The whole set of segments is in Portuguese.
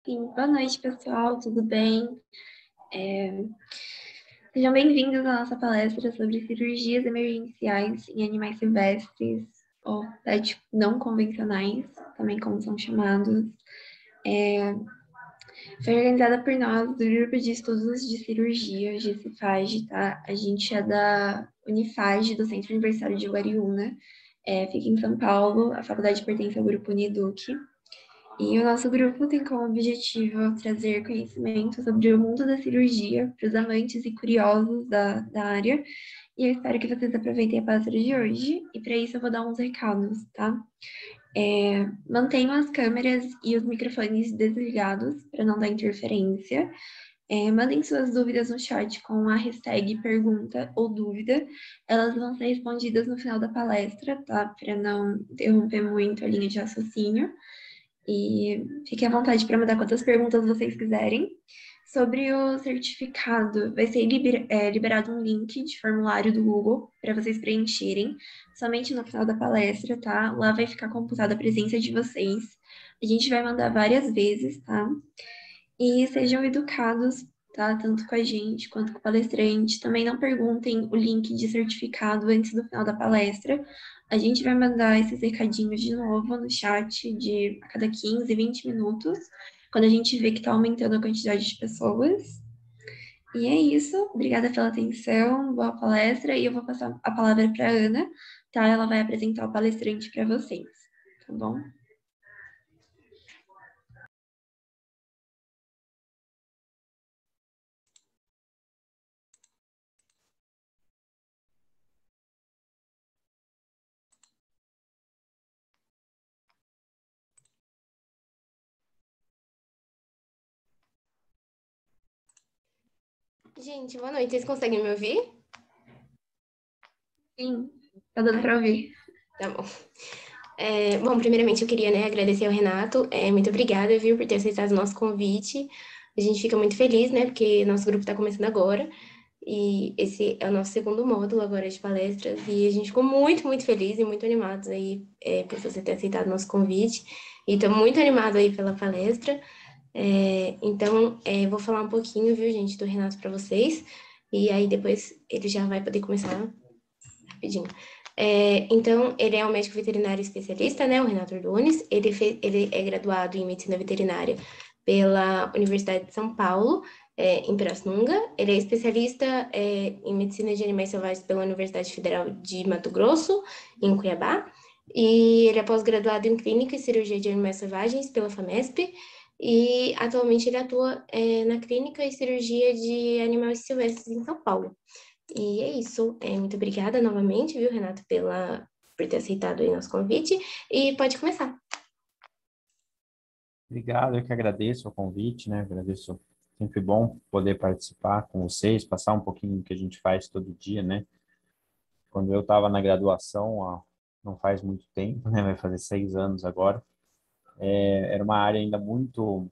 Sim, boa noite, pessoal, tudo bem? Sejam bem-vindos à nossa palestra sobre cirurgias emergenciais em animais silvestres ou pet não convencionais, também como são chamados. Foi organizada por nós, do Grupo de Estudos de Cirurgia, GCFAG, tá? A gente é da Unifag, do Centro Universitário de Guariúna, fica em São Paulo, a faculdade pertence ao Grupo Uniduc. E o nosso grupo tem como objetivo trazer conhecimento sobre o mundo da cirurgia para os amantes e curiosos da área. E eu espero que vocês aproveitem a palestra de hoje. E para isso eu vou dar uns recados, tá? Mantenham as câmeras e os microfones desligados para não dar interferência. Mandem suas dúvidas no chat com a hashtag pergunta ou dúvida. Elas vão ser respondidas no final da palestra, tá? Para não interromper muito a linha de raciocínio. E fiquem à vontade para mandar quantas perguntas vocês quiserem. Sobre o certificado, vai ser liberado um link de formulário do Google para vocês preencherem, somente no final da palestra, tá? Lá vai ficar computada a presença de vocês. A gente vai mandar várias vezes, tá? E sejam educados, tá? Tanto com a gente quanto com o palestrante. Também não perguntem o link de certificado antes do final da palestra. A gente vai mandar esses recadinhos de novo no chat a cada 15, 20 minutos, quando a gente vê que está aumentando a quantidade de pessoas. E é isso. Obrigada pela atenção, boa palestra. E eu vou passar a palavra para a Ana, tá? Ela vai apresentar o palestrante para vocês, tá bom? Gente, boa noite. Vocês conseguem me ouvir? Sim, tá dando para ouvir. Tá bom. Bom, primeiramente eu queria, agradecer ao Renato. Muito obrigada, viu, por ter aceitado o nosso convite. A gente fica muito feliz, né, porque nosso grupo está começando agora. E esse é o nosso segundo módulo agora de palestras. E a gente ficou muito, muito feliz e muito animados aí por você ter aceitado o nosso convite. E estou muito animado aí pela palestra. Então, vou falar um pouquinho, viu, gente, do Renato para vocês. E aí depois ele já vai poder começar rapidinho. Então, ele é um médico veterinário especialista, né, o Renato Ordones. Ele é graduado em medicina veterinária pela Universidade de São Paulo, em Pirassununga. Ele é especialista em medicina de animais selvagens pela Universidade Federal de Mato Grosso, em Cuiabá. E ele é pós-graduado em clínica e cirurgia de animais selvagens pela FAMESP. E atualmente ele atua na clínica e cirurgia de animais silvestres em São Paulo. E é isso. Muito obrigada novamente, viu, Renato, por ter aceitado o nosso convite. E pode começar. Obrigado, eu que agradeço o convite, né? Agradeço, sempre bom poder participar com vocês, passar um pouquinho do que a gente faz todo dia, né? Quando eu estava na graduação, ó, não faz muito tempo, né? Vai fazer 6 anos agora. Era uma área ainda muito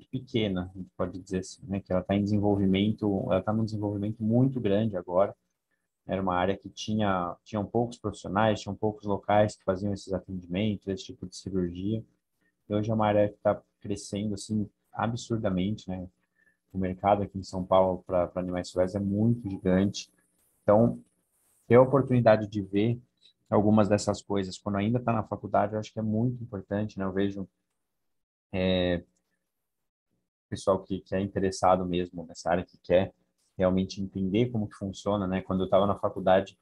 pequena, a gente pode dizer assim, né? Que ela está em desenvolvimento, ela está num desenvolvimento muito grande agora. Era uma área que tinham poucos profissionais, tinham poucos locais que faziam esses atendimentos, esse tipo de cirurgia. E hoje é uma área que está crescendo assim absurdamente, né? O mercado aqui em São Paulo para animais silvestres é muito gigante. Então, ter a oportunidade de ver algumas dessas coisas quando ainda está na faculdade, eu acho que é muito importante, né? Eu vejo pessoal que é interessado mesmo nessa área, que quer realmente entender como que funciona, né? Quando eu estava na faculdade,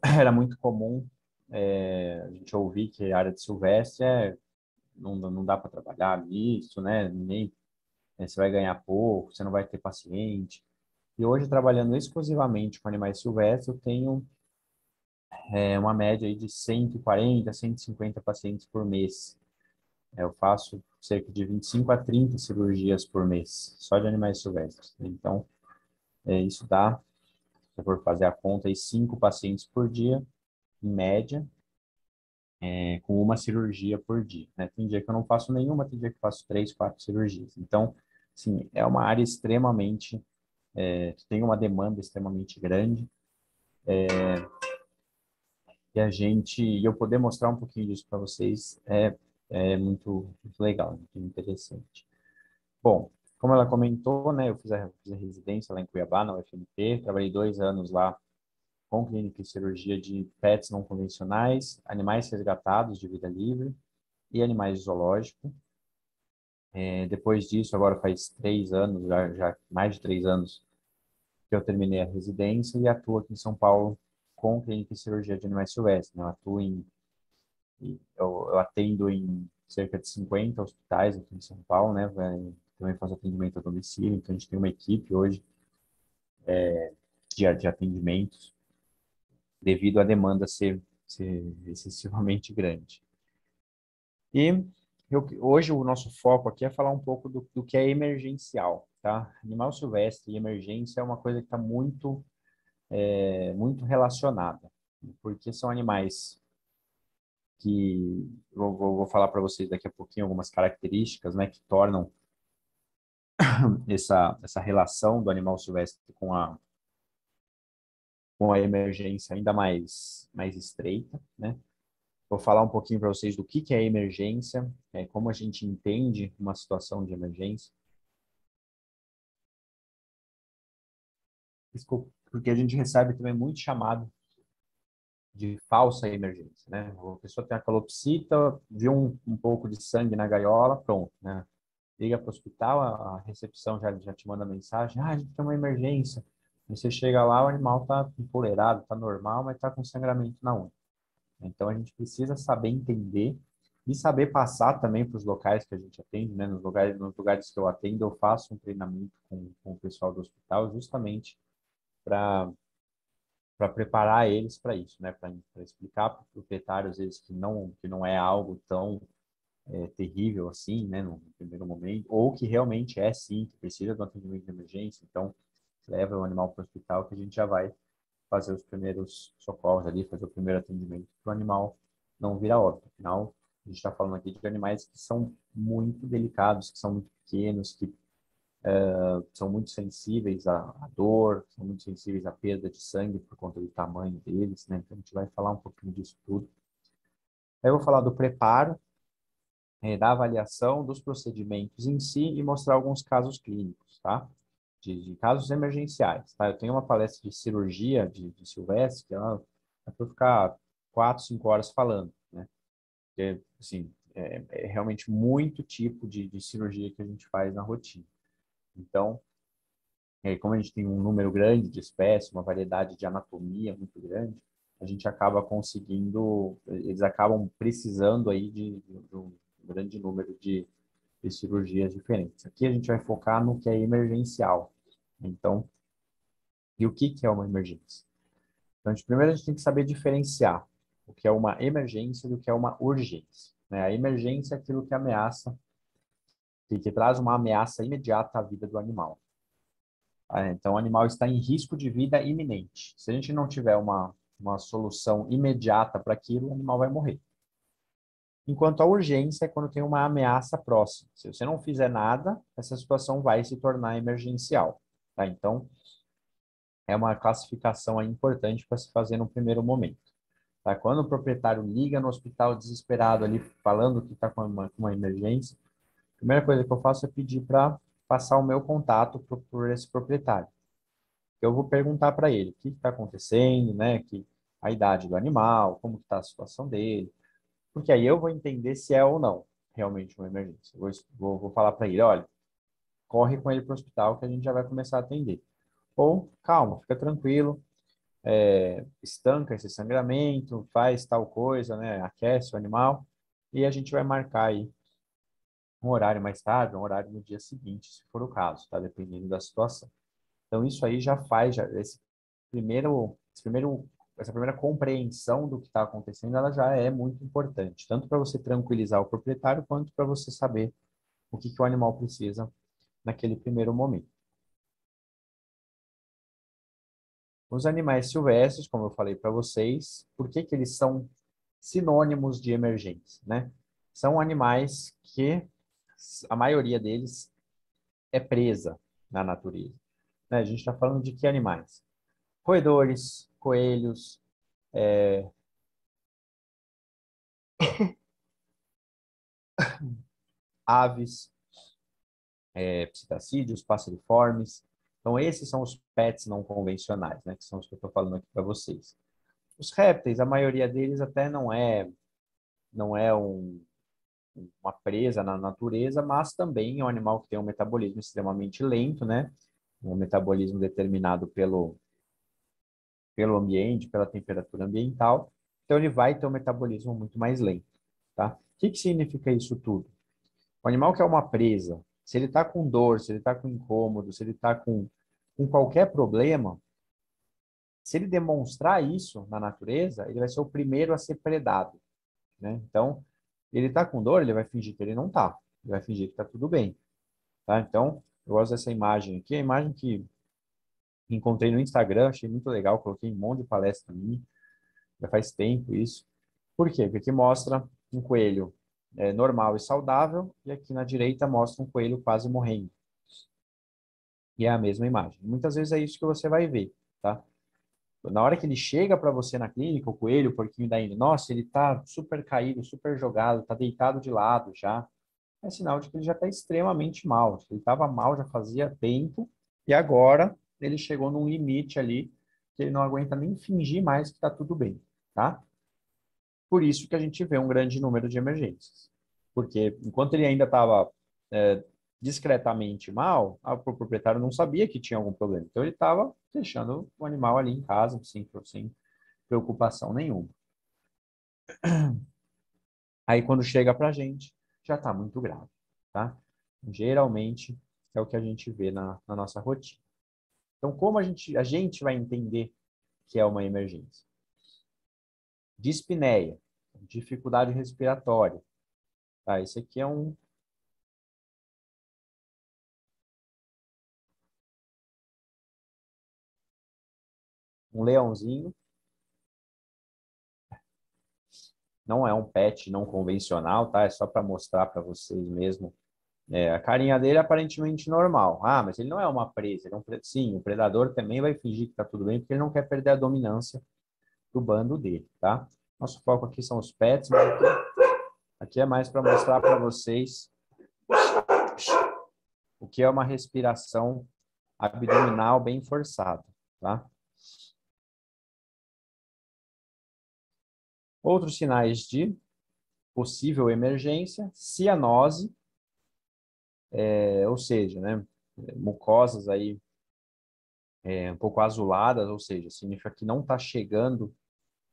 era muito comum a gente ouvir que a área de silvestre não dá para trabalhar nisso, né? Ninguém você vai ganhar pouco, você não vai ter paciente. E hoje, trabalhando exclusivamente com animais silvestres, eu tenho uma média aí de 140, 150 pacientes por mês. Eu faço cerca de 25 a 30 cirurgias por mês, só de animais silvestres. Então, isso dá, se eu for fazer a conta, aí 5 pacientes por dia, em média, com uma cirurgia por dia, né? Tem dia que eu não faço nenhuma, tem dia que eu faço 3, 4 cirurgias. Então, sim, é uma área extremamente que tem uma demanda extremamente grande e eu poder mostrar um pouquinho disso para vocês é muito legal, muito interessante. Bom, como ela comentou, né, eu fiz a residência lá em Cuiabá, na UFMT, trabalhei 2 anos lá com clínica e cirurgia de pets não convencionais, animais resgatados de vida livre e animais de zoológico. Depois disso, agora faz 3 anos, já mais de 3 anos, que eu terminei a residência e atuo aqui em São Paulo com clínica e cirurgia de animais silvestres, né? Eu atendo em cerca de 50 hospitais aqui em São Paulo, né? Também faço atendimento a domicílio, então a gente tem uma equipe hoje de atendimentos devido à demanda ser excessivamente grande. E hoje o nosso foco aqui é falar um pouco do que é emergencial, tá? Animal silvestre e emergência é uma coisa que está muito relacionada, porque são animais que vou falar para vocês daqui a pouquinho algumas características, né, que tornam essa relação do animal silvestre com a emergência ainda mais estreita, né? Vou falar um pouquinho para vocês do que é emergência, como a gente entende uma situação de emergência. Desculpa, porque a gente recebe também muito chamado de falsa emergência, né? A pessoa tem a calopsita, viu um pouco de sangue na gaiola, pronto, né? Liga para o hospital, a recepção já te manda mensagem, a gente tem uma emergência. E você chega lá, o animal está empoleirado, está normal, mas está com sangramento na unha. Então a gente precisa saber entender e saber passar também para os locais que a gente atende, né? Nos lugares que eu atendo, eu faço um treinamento com o pessoal do hospital, justamente para preparar eles para isso, né? Para explicar para o proprietário, às vezes, que não é algo tão terrível assim, né? No primeiro momento, ou que realmente é sim, que precisa de um atendimento de emergência. Então, leva o animal para o hospital que a gente já vai fazer os primeiros socorros ali, fazer o primeiro atendimento para o animal não virar óbito. Afinal, a gente está falando aqui de animais que são muito delicados, que são muito pequenos, que são muito sensíveis à dor, são muito sensíveis à perda de sangue por conta do tamanho deles, né? Então a gente vai falar um pouquinho disso tudo. Aí eu vou falar do preparo, da avaliação dos procedimentos em si e mostrar alguns casos clínicos, tá? De casos emergenciais, tá? Eu tenho uma palestra de cirurgia de Silvestre, que ela é para ficar 4, 5 horas falando, né? Porque, assim, é realmente muito tipo de cirurgia que a gente faz na rotina. Então, como a gente tem um número grande de espécies, uma variedade de anatomia muito grande, a gente acaba conseguindo, eles acabam precisando aí de um grande número de cirurgias diferentes. Aqui a gente vai focar no que é emergencial. Então, e o que é uma emergência? Então, primeiro a gente tem que saber diferenciar o que é uma emergência do que é uma urgência, né? A emergência é aquilo que ameaça, que traz uma ameaça imediata à vida do animal. Então, o animal está em risco de vida iminente. Se a gente não tiver uma solução imediata para aquilo, o animal vai morrer. Enquanto a urgência é quando tem uma ameaça próxima. Se você não fizer nada, essa situação vai se tornar emergencial. Tá? Então, é uma classificação aí importante para se fazer no primeiro momento. Tá? Quando o proprietário liga no hospital desesperado ali, falando que está com uma emergência, a primeira coisa que eu faço é pedir para passar o meu contato por esse proprietário. Eu vou perguntar para ele o que está acontecendo, né? A idade do animal, como está a situação dele, porque aí eu vou entender se é ou não realmente uma emergência. Vou falar para ele, olha, corre com ele para o hospital que a gente já vai começar a atender. Ou, calma, fica tranquilo, estanca esse sangramento, faz tal coisa, né? Aquece o animal e a gente vai marcar aí um horário mais tarde, um horário no dia seguinte, se for o caso, tá? Dependendo da situação. Então, isso aí já faz, essa primeira compreensão do que está acontecendo, ela já é muito importante, tanto para você tranquilizar o proprietário, quanto para você saber o que o animal precisa naquele primeiro momento. Os animais silvestres, como eu falei para vocês, por que que eles são sinônimos de emergência, né? São animais que a maioria deles é presa na natureza, né? A gente está falando de que animais? Roedores, coelhos, aves, psitacídeos, passeriformes. Então, esses são os pets não convencionais, né? Que são os que eu estou falando aqui para vocês. Os répteis, a maioria deles até não é uma presa na natureza, mas também é um animal que tem um metabolismo extremamente lento, né? Um metabolismo determinado pelo ambiente, pela temperatura ambiental. Então, ele vai ter um metabolismo muito mais lento, tá? O que significa isso tudo? O animal que é uma presa, se ele está com dor, se ele está com incômodo, se ele está com qualquer problema, se ele demonstrar isso na natureza, ele vai ser o primeiro a ser predado, né? Então, ele está com dor, ele vai fingir que ele não está. Ele vai fingir que está tudo bem, tá? Então, eu gosto dessa imagem aqui, a imagem que encontrei no Instagram, achei muito legal, coloquei em um monte de palestra minha, já faz tempo isso. Por quê? Porque aqui mostra um coelho normal e saudável, e aqui na direita mostra um coelho quase morrendo. E é a mesma imagem. Muitas vezes é isso que você vai ver, tá? Na hora que ele chega para você na clínica, o coelho, o porquinho da Índia, nossa, ele tá super caído, super jogado, tá deitado de lado já. É sinal de que ele já está extremamente mal. Ele estava mal já fazia tempo e agora ele chegou num limite ali que ele não aguenta nem fingir mais que está tudo bem, tá? Por isso que a gente vê um grande número de emergências. Porque enquanto ele ainda estava discretamente mal, o proprietário não sabia que tinha algum problema. Então ele estava deixando o animal ali em casa, sem preocupação nenhuma. Aí quando chega para a gente, já está muito grave, tá? Geralmente é o que a gente vê na nossa rotina. Então, como a gente vai entender que é uma emergência? Dispneia, dificuldade respiratória. Tá? Esse aqui é um leãozinho. Não é um pet não convencional, tá? É só para mostrar para vocês mesmo. A carinha dele é aparentemente normal. Ah, mas ele não é uma presa. Ele é sim, o predador também vai fingir que está tudo bem, porque ele não quer perder a dominância do bando dele, tá? Nosso foco aqui são os pets, mas aqui é mais para mostrar para vocês o que é uma respiração abdominal bem forçada, tá? Outros sinais de possível emergência, cianose, ou seja, né, mucosas aí um pouco azuladas, ou seja, significa que não está chegando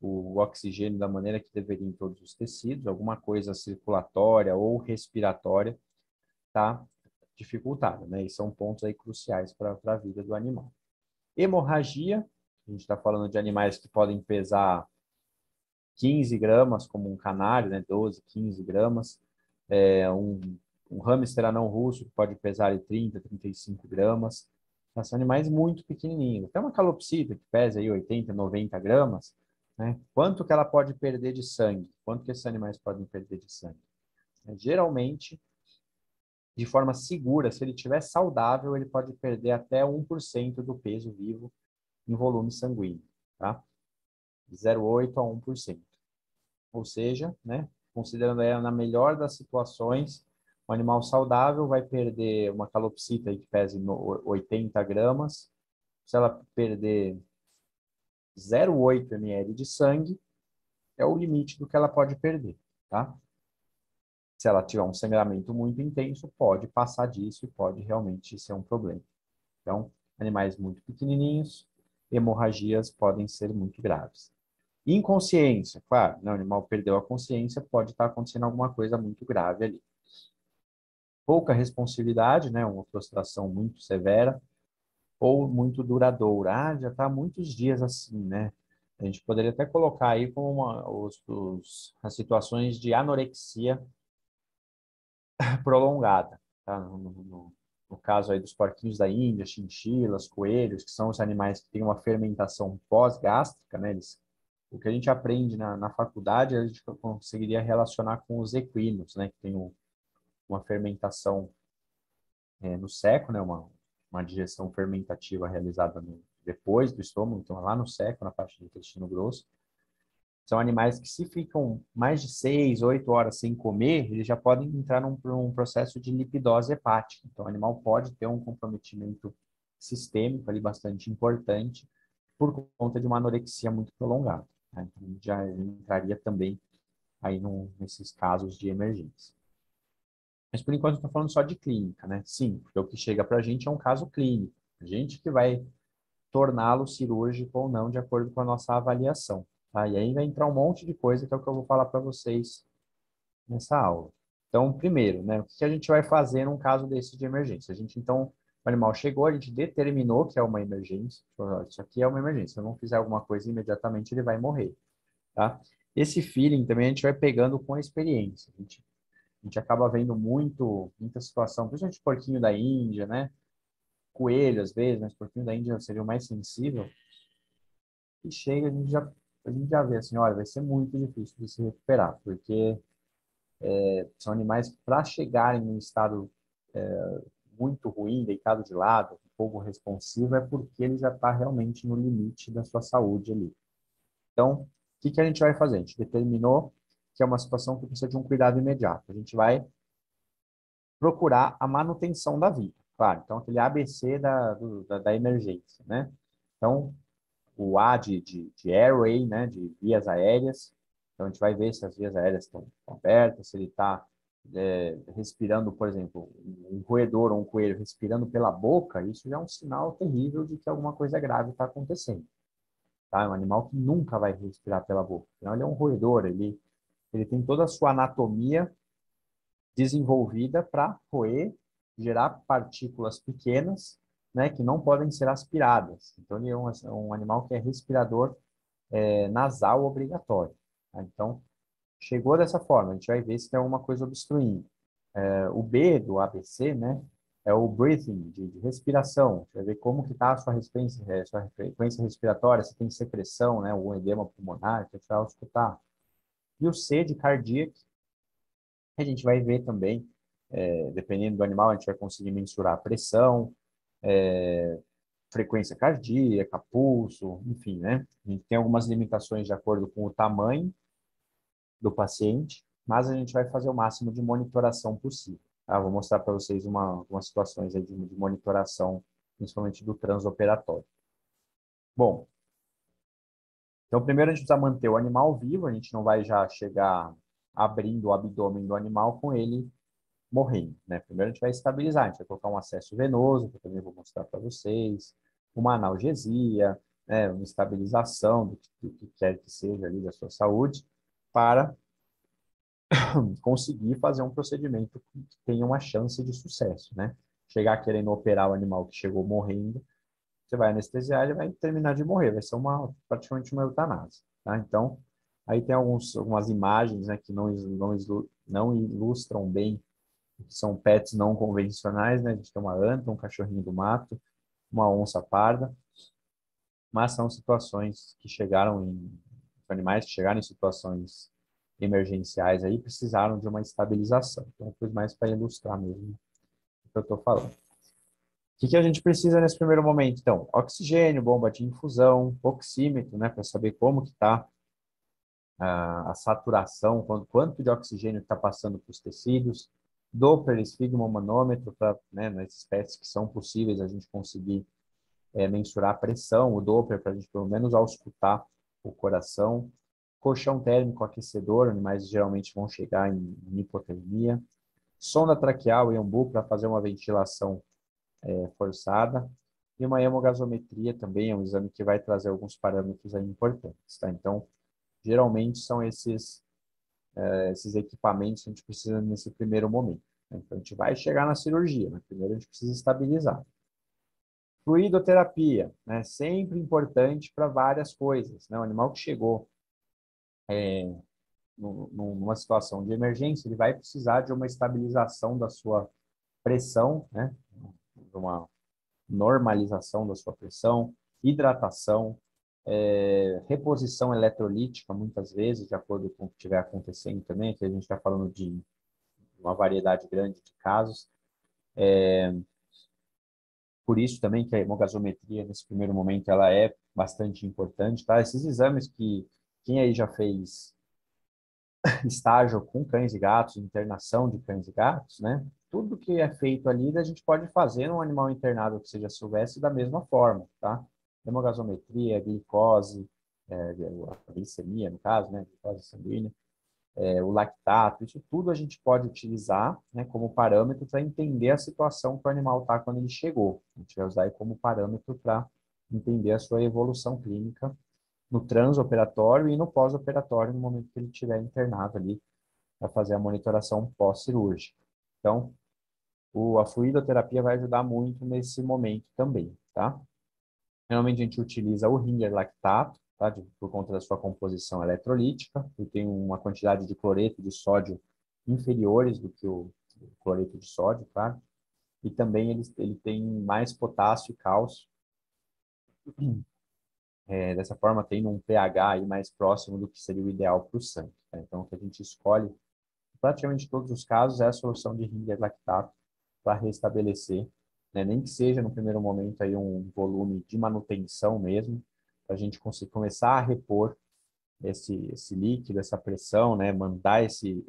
o oxigênio da maneira que deveria em todos os tecidos, alguma coisa circulatória ou respiratória está dificultada, né? E são pontos aí cruciais para a vida do animal. Hemorragia, a gente está falando de animais que podem pesar 15 gramas, como um canário, né? 12, 15 gramas. Um hamster anão russo que pode pesar 30, 35 gramas. São animais muito pequenininhos. Até uma calopsita que pesa aí 80, 90 gramas, né? Quanto que ela pode perder de sangue? Quanto que esses animais podem perder de sangue? Geralmente, de forma segura, se ele estiver saudável, ele pode perder até 1% do peso vivo em volume sanguíneo, tá? De 0,8 a 1%. Ou seja, né, considerando ela na melhor das situações, um animal saudável vai perder uma calopsita aí que pese 80 gramas. Se ela perder 0,8 ml de sangue, é o limite do que ela pode perder, tá? Se ela tiver um sangramento muito intenso, pode passar disso e pode realmente ser um problema. Então, animais muito pequenininhos, hemorragias podem ser muito graves. Inconsciência, claro, né, o animal perdeu a consciência, pode estar acontecendo alguma coisa muito grave ali. Pouca responsividade, né, uma prostração muito severa ou muito duradoura. Ah, já está há muitos dias assim, né? A gente poderia até colocar aí como as situações de anorexia prolongada, tá? No caso aí dos porquinhos da Índia, chinchilas, coelhos, que são os animais que têm uma fermentação pós-gástrica, né? O que a gente aprende na faculdade, a gente conseguiria relacionar com os equinos, né? Que tem uma fermentação no seco, né? Uma digestão fermentativa realizada depois do estômago, então lá no seco, na parte do intestino grosso. São animais que, se ficam mais de 6, 8 horas sem comer, eles já podem entrar num processo de lipidose hepática. Então, o animal pode ter um comprometimento sistêmico ali bastante importante por conta de uma anorexia muito prolongada, né? Então, a gente já entraria também aí nesses casos de emergência. Mas, por enquanto, estou falando só de clínica, né? Sim, porque o que chega para a gente é um caso clínico. A gente que vai torná-lo cirúrgico ou não, de acordo com a nossa avaliação. Tá? E aí vai entrar um monte de coisa que é o que eu vou falar para vocês nessa aula. Então, primeiro, né, o que a gente vai fazer num caso desse de emergência? A gente, então, o animal chegou, a gente determinou que é uma emergência. Isso aqui é uma emergência. Se eu não fizer alguma coisa imediatamente, ele vai morrer. Tá? Esse feeling também a gente vai pegando com a experiência. A gente acaba vendo muita situação, principalmente porquinho da Índia, né? Coelho, às vezes, mas porquinho da Índia seria o mais sensível. E chega, a gente já vê assim, olha, vai ser muito difícil de se recuperar, porque são animais que, para chegarem em um estado muito ruim, deitado de lado, pouco responsivo, é porque ele já está realmente no limite da sua saúde ali. Então, o que a gente vai fazer? A gente determinou que é uma situação que precisa de um cuidado imediato. A gente vai procurar a manutenção da vida. Claro, então aquele ABC da emergência, né? Então, o A de airway, né, de vias aéreas. Então, a gente vai ver se as vias aéreas estão abertas, se ele está respirando, por exemplo, um roedor ou um coelho respirando pela boca, isso já é um sinal terrível de que alguma coisa grave está acontecendo. Tá? É um animal que nunca vai respirar pela boca. Afinal, ele é um roedor, ele tem toda a sua anatomia desenvolvida para roer, gerar partículas pequenas, né, que não podem ser aspiradas. Então, ele é um animal que é respirador nasal obrigatório. Tá? Então, chegou dessa forma, a gente vai ver se tem alguma coisa obstruindo. O B do ABC, né, é o breathing, de respiração. A gente vai ver como que está a sua frequência respiratória, se tem secreção, né, o edema pulmonar, que a gente vai escutar. E o C de cardiac, a gente vai ver também, dependendo do animal, a gente vai conseguir mensurar a pressão, frequência cardíaca, pulso, enfim, né? A gente tem algumas limitações de acordo com o tamanho do paciente, mas a gente vai fazer o máximo de monitoração possível. Tá? Vou mostrar para vocês umas situações aí de monitoração, principalmente do transoperatório. Bom, então primeiro a gente precisa manter o animal vivo, a gente não vai já chegar abrindo o abdômen do animal com ele morrendo, né? Primeiro a gente vai estabilizar, a gente vai colocar um acesso venoso, que eu também vou mostrar para vocês, uma analgesia, né? Uma estabilização do que quer que seja ali da sua saúde, para conseguir fazer um procedimento que tenha uma chance de sucesso, né? Chegar querendo operar o animal que chegou morrendo, você vai anestesiar, ele vai terminar de morrer, vai ser praticamente uma eutanásia, tá? Então, aí tem algumas imagens, né, que não ilustram bem, que são pets não convencionais, né? A gente tem uma anta, um cachorrinho do mato, uma onça parda, mas são situações que animais que chegaram em situações emergenciais aí precisaram de uma estabilização. Então, foi mais para ilustrar mesmo o que eu estou falando. O que a gente precisa nesse primeiro momento? Então, oxigênio, bomba de infusão, oxímetro, né, para saber como que está a saturação, quanto de oxigênio está passando para os tecidos, Doppler, esfigmomanômetro, para, né, nas espécies que são possíveis a gente conseguir mensurar a pressão, o Doppler, para a gente pelo menos auscultar o coração, colchão térmico aquecedor, animais geralmente vão chegar em hipotermia, sonda traqueal e umbu para fazer uma ventilação forçada, e uma hemogasometria também é um exame que vai trazer alguns parâmetros aí importantes, tá? Então, geralmente são esses equipamentos que a gente precisa nesse primeiro momento, né? Então, a gente vai chegar na cirurgia, mas primeiro a gente precisa estabilizar. Fluidoterapia, né? Sempre importante para várias coisas, né? O animal que chegou numa situação de emergência, ele vai precisar de uma estabilização da sua pressão, né? De uma normalização da sua pressão, hidratação, reposição eletrolítica, muitas vezes, de acordo com o que estiver acontecendo também, que a gente está falando de uma variedade grande de casos. Por isso também que a hemogasometria, nesse primeiro momento, ela é bastante importante, tá? Esses exames que Quem aí já fez estágio com cães e gatos, internação de cães e gatos, né? Tudo que é feito ali, a gente pode fazer num animal internado que seja silvestre da mesma forma, tá? Hemogasometria, glicose, a glicemia, no caso, né? Glicose sanguínea, o lactato, isso tudo a gente pode utilizar, né, como parâmetro para entender a situação que o animal está quando ele chegou. A gente vai usar aí como parâmetro para entender a sua evolução clínica no transoperatório e no pós-operatório, no momento que ele estiver internado ali, para fazer a monitoração pós-cirúrgica. Então, a fluidoterapia vai ajudar muito nesse momento também, tá? Normalmente a gente utiliza o Ringer lactato, tá? Por conta da sua composição eletrolítica, ele tem uma quantidade de cloreto de sódio inferiores do que o cloreto de sódio, tá? E também ele tem mais potássio e cálcio. Dessa forma, tem um pH aí mais próximo do que seria o ideal para o sangue, tá? Então, o que a gente escolhe, praticamente todos os casos, é a solução de Ringer lactato para restabelecer, né? Nem que seja no primeiro momento aí um volume de manutenção mesmo, para a gente conseguir começar a repor esse líquido, essa pressão, né? Mandar esse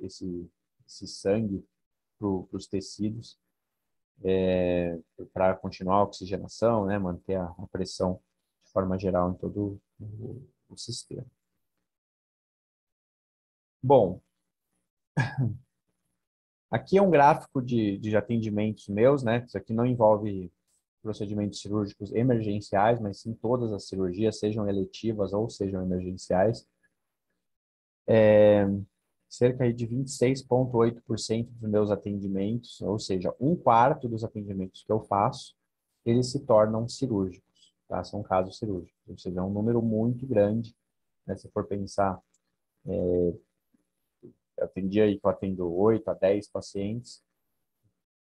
sangue para os tecidos, para continuar a oxigenação, né? Manter a pressão de forma geral em todo o sistema. Bom, aqui é um gráfico de atendimentos meus, né? Isso aqui não envolve procedimentos cirúrgicos emergenciais, mas sim todas as cirurgias, sejam eletivas ou sejam emergenciais. Cerca aí de 26,8% dos meus atendimentos, ou seja, um quarto dos atendimentos que eu faço, eles se tornam cirúrgicos, tá? São casos cirúrgicos, ou seja, é um número muito grande, né? Se for pensar, eu atendi aí que eu atendo 8 a 10 pacientes,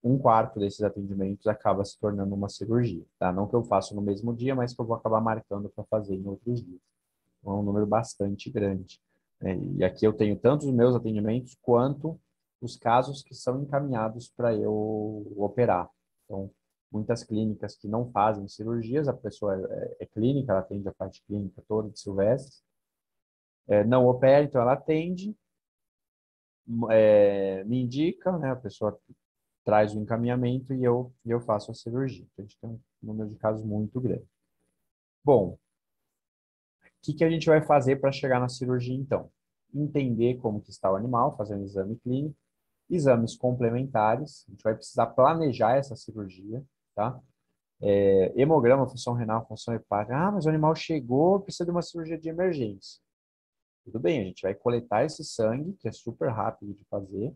um quarto desses atendimentos acaba se tornando uma cirurgia, tá? Não que eu faço no mesmo dia, mas que eu vou acabar marcando para fazer em outros dias. Então, é um número bastante grande, né? E aqui eu tenho tanto os meus atendimentos quanto os casos que são encaminhados para eu operar. Então, muitas clínicas que não fazem cirurgias, a pessoa é clínica, ela atende a parte clínica toda de Silvestre, não opera, então ela atende, me indica, né? A pessoa traz o encaminhamento e eu faço a cirurgia. Então, a gente tem um número de casos muito grande. Bom, o que a gente vai fazer para chegar na cirurgia, então? Entender como que está o animal, fazer um exame clínico, exames complementares, a gente vai precisar planejar essa cirurgia, tá? Hemograma, função renal, função hepática. Ah, mas o animal chegou, precisa de uma cirurgia de emergência. Tudo bem, a gente vai coletar esse sangue, que é super rápido de fazer,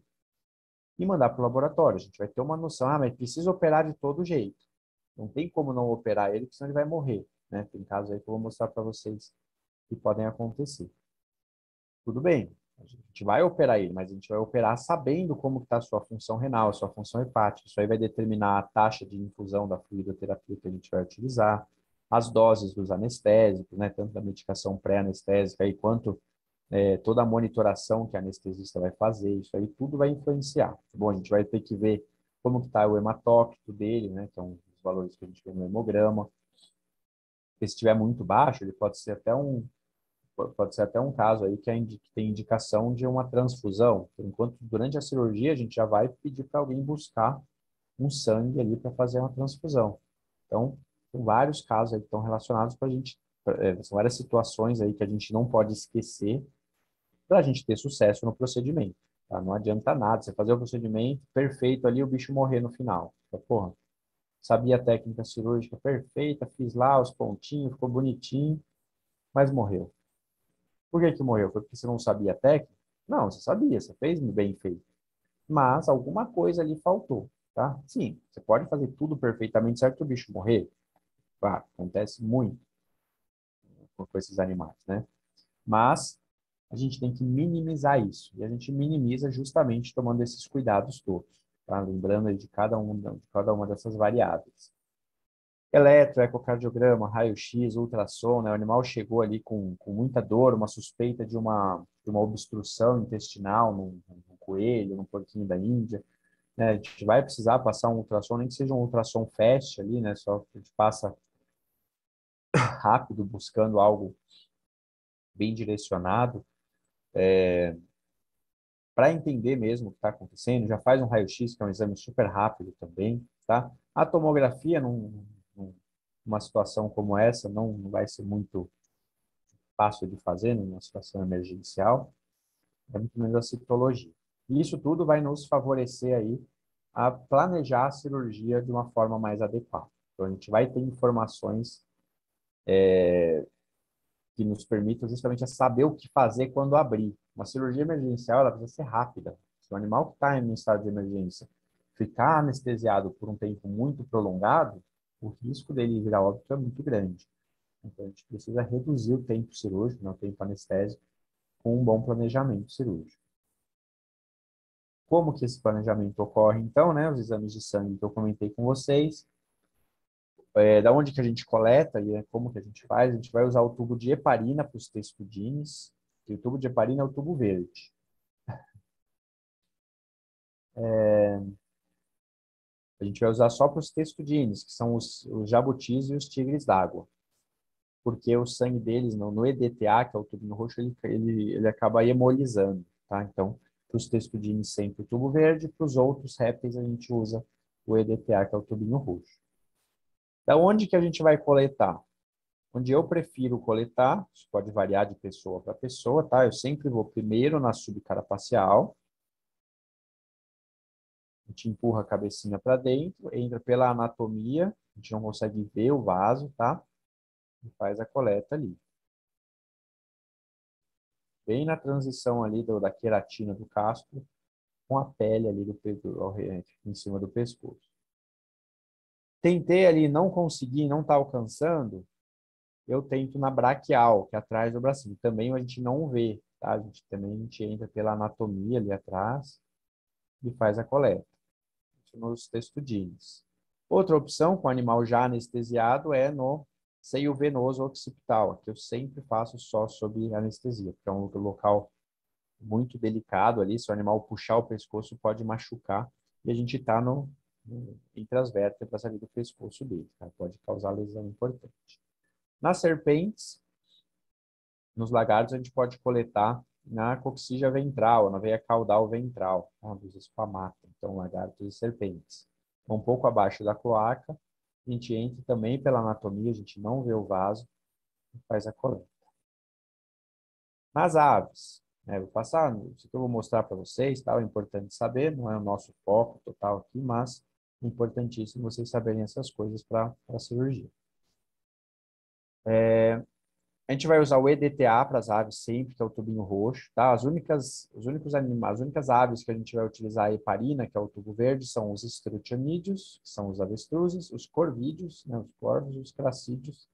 e mandar para o laboratório. A gente vai ter uma noção, mas precisa operar de todo jeito. Não tem como não operar ele, porque senão ele vai morrer, né? Tem casos aí que eu vou mostrar para vocês que podem acontecer. Tudo bem, a gente vai operar ele, mas a gente vai operar sabendo como está a sua função renal, a sua função hepática. Isso aí vai determinar a taxa de infusão da fluidoterapia que a gente vai utilizar, as doses dos anestésicos, né? Tanto da medicação pré-anestésica aí, quanto toda a monitoração que a anestesista vai fazer. Isso aí tudo vai influenciar. Tá bom, a gente vai ter que ver como que está o hematócrito dele, né? Então, os valores que a gente vê no hemograma. Porque se estiver muito baixo, ele pode ser até um caso aí que tem indicação de uma transfusão. Então, enquanto durante a cirurgia a gente já vai pedir para alguém buscar um sangue ali para fazer uma transfusão. Então, tem vários casos aí que estão relacionados para a gente, são várias situações aí que a gente não pode esquecer para a gente ter sucesso no procedimento. Tá? Não adianta nada você fazer o procedimento perfeito ali e o bicho morrer no final. Porra, sabia a técnica cirúrgica perfeita, fiz lá os pontinhos, ficou bonitinho, mas morreu. Por que que morreu? Foi porque você não sabia a técnica? Não, você sabia, você fez bem feito. Mas alguma coisa ali faltou, tá? Sim, você pode fazer tudo perfeitamente certo e o bicho morrer. Claro, acontece muito com esses animais, né? Mas a gente tem que minimizar isso. E a gente minimiza justamente tomando esses cuidados todos, tá? Lembrando aí de cada uma dessas variáveis. Eletro, ecocardiograma, raio-x, ultrassom, né? O animal chegou ali com muita dor, uma suspeita de uma obstrução intestinal num coelho, num porquinho da Índia, né? A gente vai precisar passar um ultrassom, nem que seja um ultrassom fast ali, né? Só que a gente passa rápido buscando algo bem direcionado, para entender mesmo o que está acontecendo. Já faz um raio-x, que é um exame super rápido também, tá? A tomografia, numa situação como essa, não vai ser muito fácil de fazer, numa situação emergencial, é muito menos a citologia. E isso tudo vai nos favorecer aí a planejar a cirurgia de uma forma mais adequada. Então, a gente vai ter informações que nos permitam justamente saber o que fazer quando abrir. Uma cirurgia emergencial, ela precisa ser rápida. Se o animal que está em estado de emergência ficar anestesiado por um tempo muito prolongado, o risco dele virar óbito é muito grande. Então, a gente precisa reduzir o tempo cirúrgico, né, o tempo anestésico, com um bom planejamento cirúrgico. Como que esse planejamento ocorre, então, né? Os exames de sangue que eu comentei com vocês. Da onde que a gente coleta e como que a gente faz? A gente vai usar o tubo de heparina para os testudines, e o tubo de heparina é o tubo verde. A gente vai usar só para os testudines, que são os jabutis e os tigres d'água. Porque o sangue deles, no EDTA, que é o tubinho roxo, ele acaba hemolizando, tá? Então, para os testudines sempre o tubo verde, para os outros répteis a gente usa o EDTA, que é o tubinho roxo. Da onde que a gente vai coletar? Onde eu prefiro coletar, isso pode variar de pessoa para pessoa, tá? Eu sempre vou primeiro na subcarapacial, a gente empurra a cabecinha para dentro, entra pela anatomia, a gente não consegue ver o vaso, tá? E faz a coleta ali. Bem na transição ali da queratina do casco com a pele ali em cima do pescoço. Tentei ali, não consegui, não tá alcançando, eu tento na braquial, que é atrás do bracinho. Também a gente não vê, tá? A gente entra pela anatomia ali atrás e faz a coleta. Isso nos testudines. Outra opção, com o animal já anestesiado, é no seio venoso occipital, que eu sempre faço só sob anestesia, porque é um local muito delicado ali. Se o animal puxar o pescoço, pode machucar. E a gente está entre as vértebras ali do pescoço dele, tá? Pode causar lesão importante. Nas serpentes, nos lagartos, a gente pode coletar na coxígea ventral, na veia caudal ventral, tá? Dos esquamata, então lagartos e serpentes. Um pouco abaixo da cloaca, a gente entra também pela anatomia, a gente não vê o vaso e faz a coleta. Nas aves, né, vou passar, isso que eu vou mostrar para vocês, tá? É importante saber, não é o nosso foco total aqui, mas é importantíssimo vocês saberem essas coisas para a cirurgia. A gente vai usar o EDTA para as aves sempre, que é o tubinho roxo, tá? Os únicos animais, as únicas aves que a gente vai utilizar a heparina, que é o tubo verde, são os estrutionídeos, que são os avestruzes, os corvídeos, né, os corvos, os cracídeos.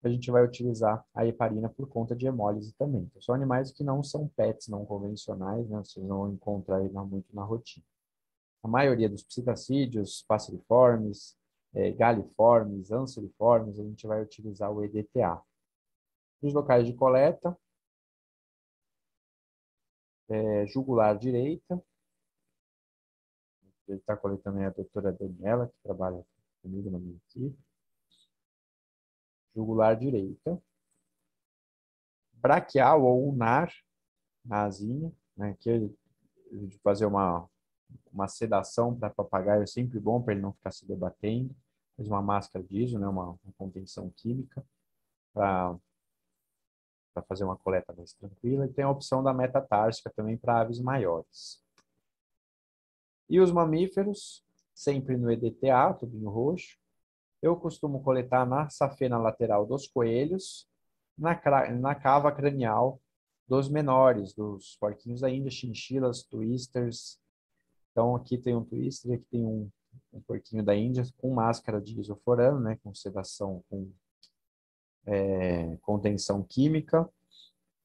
A gente vai utilizar a heparina por conta de hemólise também. Então, são animais que não são pets, não convencionais, né? Vocês não encontram aí muito na rotina. A maioria dos psitacídeos, passeriformes, galiformes, anseriformes, a gente vai utilizar o EDTA. Os locais de coleta, jugular direita, ele está coletando aí a doutora Daniela, que trabalha comigo na minha equipe. Jugular direita. Braquial ou ulnar, na asinha, né, que de fazer uma sedação para papagaio é sempre bom para ele não ficar se debatendo. Faz uma máscara de ISO, né, uma contenção química, para fazer uma coleta mais tranquila. E tem a opção da metatársica também para aves maiores. E os mamíferos, sempre no EDTA, tubinho roxo. Eu costumo coletar na safena lateral dos coelhos, na cava cranial dos menores, dos porquinhos da Índia, chinchilas, twisters. Então, aqui tem um twister, aqui tem um porquinho da Índia com máscara de isoforano, né, com sedação, com contenção química.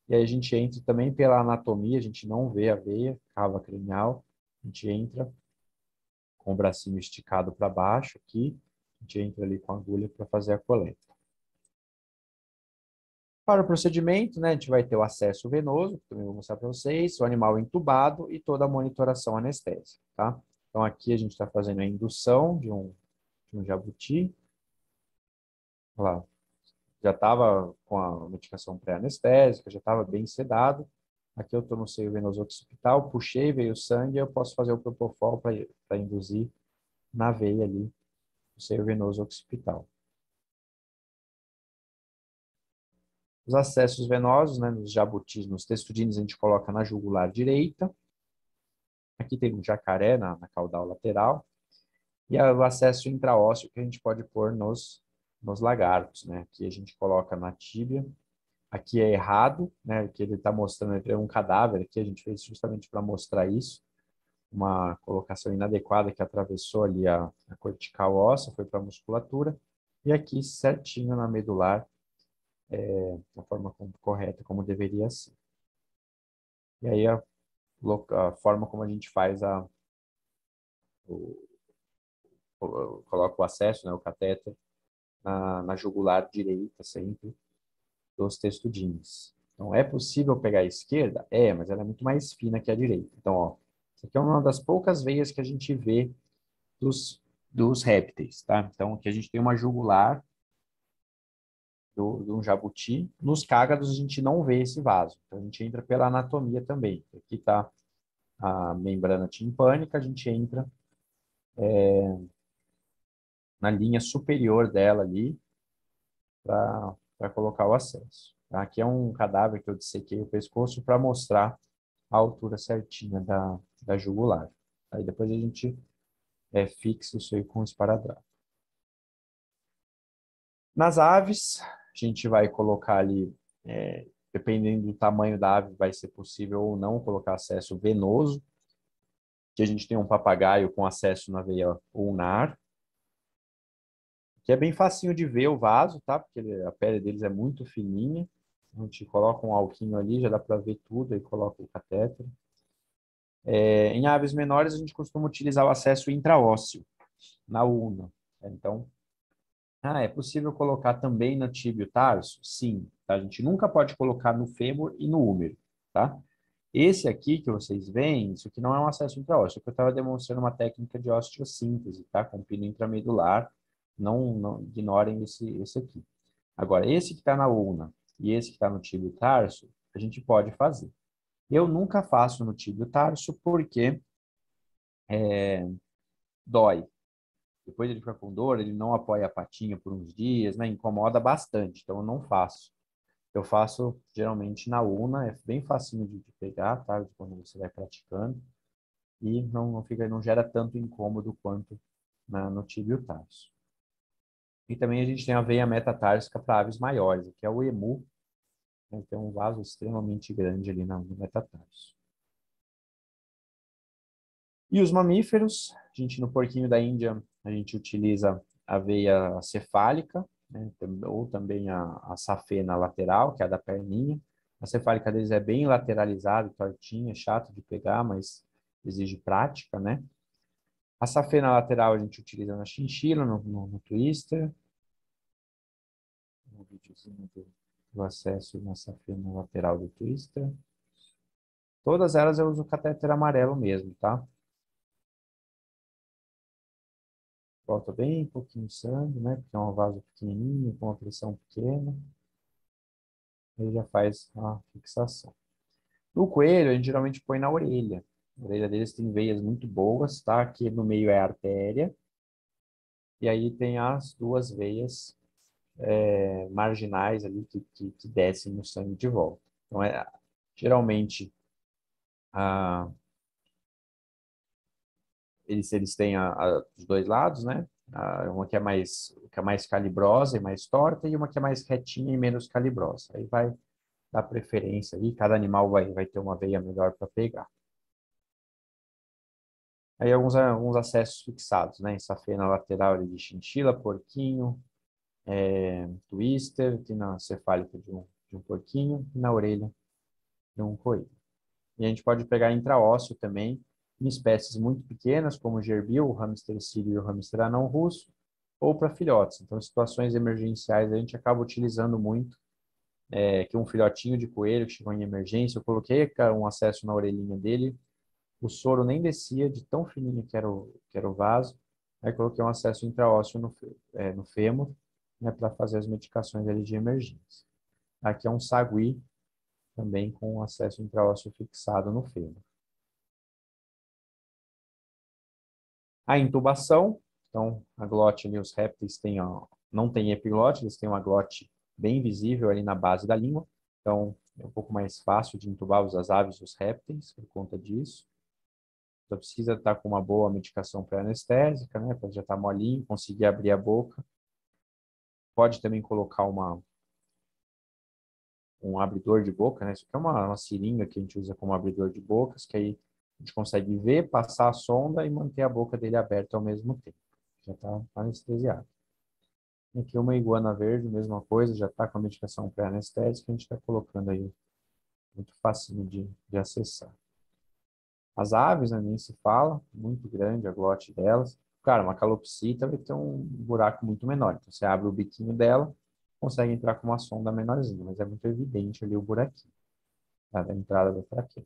E aí a gente entra também pela anatomia, a gente não vê a veia, cava cranial, a gente entra com o bracinho esticado para baixo aqui, a gente entra ali com a agulha para fazer a coleta. Para o procedimento, né, a gente vai ter o acesso venoso, que também vou mostrar para vocês, o animal entubado e toda a monitoração anestésica, tá? Então aqui a gente está fazendo a indução de um jabuti. Olha lá, já estava com a medicação pré-anestésica, já estava bem sedado. Aqui eu estou no seio venoso occipital, puxei, veio sangue, eu posso fazer o propofol para induzir na veia ali, no seio venoso occipital. Os acessos venosos, né, nos jabutis, nos testudinos, a gente coloca na jugular direita. Aqui tem um jacaré na caudal lateral. E o acesso intraósseo que a gente pode pôr nos lagartos, né? Aqui a gente coloca na tíbia. Aqui é errado, né? Aqui ele está mostrando é um cadáver. Aqui a gente fez justamente para mostrar isso. Uma colocação inadequada que atravessou ali a cortical óssea, foi para a musculatura. E aqui certinho na medular, da forma correta, como deveria ser. E aí a forma como a gente faz coloca o acesso, né, o catéter, na jugular direita sempre dos textudinhos. Então, é possível pegar a esquerda? É, mas ela é muito mais fina que a direita. Então, ó, isso aqui é uma das poucas veias que a gente vê dos répteis, tá? Então, aqui a gente tem uma jugular de um jabuti. Nos cágados, a gente não vê esse vaso. Então, a gente entra pela anatomia também. Aqui está a membrana timpânica, a gente entra na linha superior dela ali para colocar o acesso. Tá? Aqui é um cadáver que eu dissequei o pescoço para mostrar a altura certinha da jugular. Aí depois a gente fixa isso aí com o esparadrapo. Nas aves, a gente vai colocar ali, dependendo do tamanho da ave, vai ser possível ou não colocar acesso venoso, que a gente tem um papagaio com acesso na veia ulnar, que é bem facinho de ver o vaso, tá? Porque a pele deles é muito fininha. A gente coloca um alquinho ali, já dá para ver tudo, aí coloca o catéter. Em aves menores, a gente costuma utilizar o acesso intraósseo, na ulna. Então, é possível colocar também no tíbio tarso? Sim. Tá? A gente nunca pode colocar no fêmur e no húmero, tá? Esse aqui que vocês veem, isso aqui não é um acesso intraósseo, porque eu estava demonstrando uma técnica de osteossíntese, tá? Com pino intramedular. Não ignorem esse aqui. Agora, esse que está na ulna e esse que está no tíbio tarso, a gente pode fazer. Eu nunca faço no tíbio tarso porque dói. Depois ele fica com dor, ele não apoia a patinha por uns dias, né? Incomoda bastante, então eu não faço. Eu faço geralmente na ulna, é bem facinho de pegar, tá? Quando você vai praticando. E não gera tanto incômodo quanto no tíbio tarso. E também a gente tem a veia metatársica para aves maiores, que é o emu, né? Tem um vaso extremamente grande ali no metatarso. E os mamíferos, a gente no porquinho da Índia, a gente utiliza a veia cefálica, né? Ou também a safena lateral, que é a da perninha. A cefálica deles é bem lateralizada, tortinha, chato de pegar, mas exige prática, né? A safena lateral a gente utiliza na chinchila, no twister. Um videozinho do acesso na safena lateral do twister. Todas elas eu uso o catéter amarelo mesmo, tá? Volta bem pouquinho de sangue, né? Porque é um vaso pequenininho, com uma pressão pequena. Ele já faz a fixação. No coelho, a gente geralmente põe na orelha. A orelha deles tem veias muito boas, tá? Aqui no meio é a artéria. E aí tem as duas veias marginais ali que descem no sangue de volta. Então, geralmente, a, eles têm os dois lados, né? Uma que é mais calibrosa e mais torta, e uma que é mais retinha e menos calibrosa. Aí vai dar preferência aí, cada animal vai ter uma veia melhor para pegar. Aí alguns acessos fixados, né? Safena lateral ali de chinchila, porquinho, twister, aqui na cefálica de um porquinho e na orelha de um coelho. E a gente pode pegar intraósseo também, em espécies muito pequenas, como o gerbil, o hamster sírio e o hamster anão russo, ou para filhotes. Então, em situações emergenciais, a gente acaba utilizando muito, que um filhotinho de coelho que chegou em emergência, eu coloquei um acesso na orelhinha dele, o soro nem descia de tão fininho que era o vaso, aí coloquei um acesso intraósseo no fêmur, né, para fazer as medicações ali de emergência. Aqui é um sagui, também com acesso intraósseo fixado no fêmur. A intubação, então a glote ali, os répteis têm, ó, não tem epiglote, eles têm uma glote bem visível ali na base da língua, então é um pouco mais fácil de intubar as aves e os répteis por conta disso. Então precisa estar com uma boa medicação pré-anestésica, né, para já estar molinho, conseguir abrir a boca. Pode também colocar um abridor de boca, né? Isso aqui é uma seringa que a gente usa como abridor de bocas, que aí a gente consegue ver, passar a sonda e manter a boca dele aberta ao mesmo tempo. Já está anestesiado. Aqui uma iguana verde, mesma coisa, já está com a medicação pré-anestésica, a gente está colocando aí muito facinho de acessar. As aves, né, nem se fala, muito grande a glote delas. Claro, uma calopsita vai ter um buraco muito menor, então você abre o biquinho dela, consegue entrar com uma sonda menorzinha, mas é muito evidente ali o buraquinho, tá, da entrada da traqueia.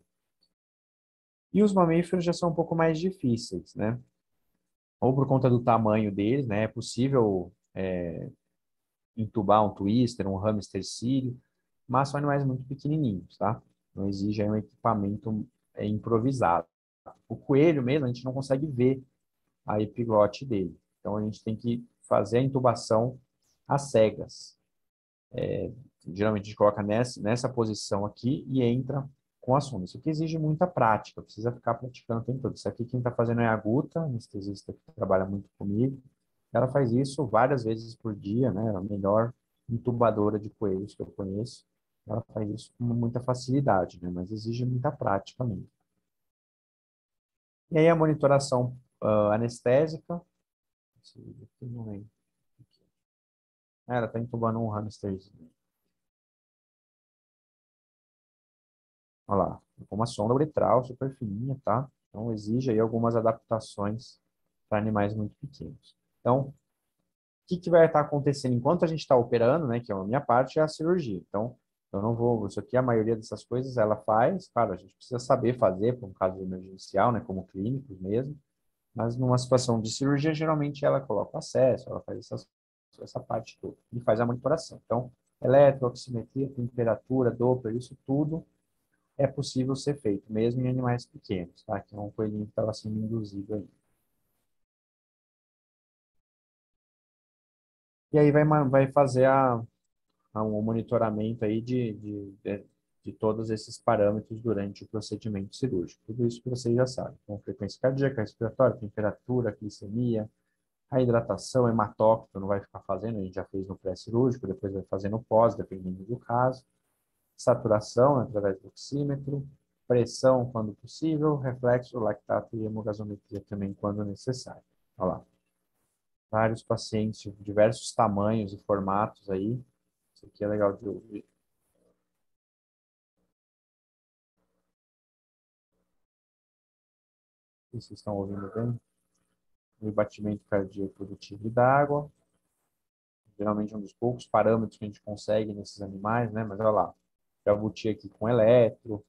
E os mamíferos já são um pouco mais difíceis, né? Ou por conta do tamanho deles, né? É possível entubar um twister, um hamster sírio, mas são animais muito pequenininhos, tá? Não exige aí um equipamento improvisado. O coelho mesmo, a gente não consegue ver a epiglote dele. Então, a gente tem que fazer a intubação às cegas. Geralmente, a gente coloca nessa posição aqui e entra com a sonda. Isso aqui exige muita prática, precisa ficar praticando o tempo todo. Isso aqui quem está fazendo é a Guta, anestesista que trabalha muito comigo. Ela faz isso várias vezes por dia, né? É a melhor intubadora de coelhos que eu conheço. Ela faz isso com muita facilidade, né? Mas exige muita prática mesmo. E aí a monitoração anestésica. Não lembro. Ela está entubando um hamsterzinho. Olha lá, com uma sonda uretral super fininha, tá? Então exige aí algumas adaptações para animais muito pequenos. Então, o que vai estar acontecendo enquanto a gente está operando, né? Que é a minha parte, é a cirurgia. Então, eu não vou. Isso aqui, a maioria dessas coisas ela faz. Claro, a gente precisa saber fazer para um caso emergencial, né? Como clínicos mesmo. Mas numa situação de cirurgia, geralmente ela coloca o acesso, ela faz essa parte toda e faz a monitoração. Então, eletro, oximetria, temperatura, Doppler, isso tudo é possível ser feito, mesmo em animais pequenos, tá? Que é um coelhinho que estava sendo induzido aí. E aí vai fazer o monitoramento aí de todos esses parâmetros durante o procedimento cirúrgico. Tudo isso que vocês já sabem. Então, frequência cardíaca, respiratória, temperatura, glicemia, a hidratação, hematócrito, não vai ficar fazendo, a gente já fez no pré-cirúrgico, depois vai fazer no pós, dependendo do caso. Saturação, né, através do oxímetro. Pressão, quando possível. Reflexo, lactato e hemogasometria também, quando necessário. Olha lá. Vários pacientes de diversos tamanhos e formatos aí. Isso aqui é legal de ouvir. Vocês estão ouvindo bem? O batimento cardíaco produtivo d'água. Geralmente um dos poucos parâmetros que a gente consegue nesses animais, né? Mas olha lá. Já botei aqui com eletro,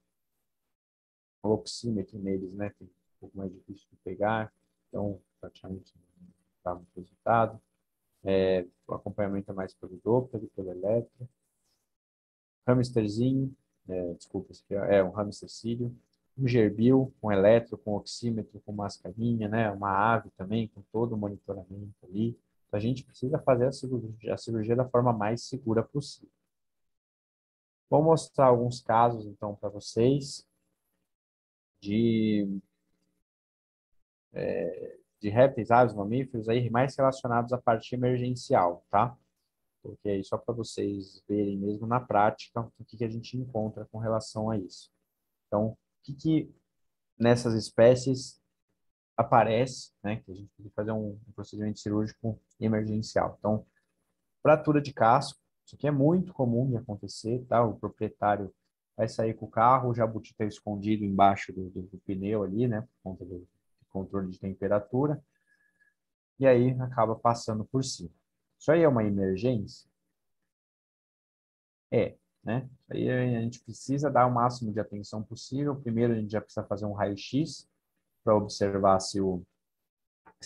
o oxímetro neles, né? Tem um pouco mais difícil de pegar. Então, praticamente não dá muito resultado. O acompanhamento é mais pelo Doppler e pelo eletro. Hamsterzinho, desculpa, esse aqui é um hamster sírio. Um gerbil com eletro, com oxímetro, com mascarinha, né? Uma ave também, com todo o monitoramento ali. Então, a gente precisa fazer a cirurgia da forma mais segura possível. Vou mostrar alguns casos, então, para vocês de, de répteis, aves, mamíferos, aí, mais relacionados à parte emergencial, tá? Porque aí só para vocês verem mesmo na prática o que a gente encontra com relação a isso. Então, o que nessas espécies aparece, né, que a gente tem que fazer um procedimento cirúrgico emergencial. Então, fratura de casco, isso aqui é muito comum de acontecer, tá? O proprietário vai sair com o carro, o jabuti está escondido embaixo do pneu ali, né, por conta do controle de temperatura, e aí acaba passando por cima. Isso aí é uma emergência? Né? Aí a gente precisa dar o máximo de atenção possível. Primeiro, a gente já precisa fazer um raio-x para observar se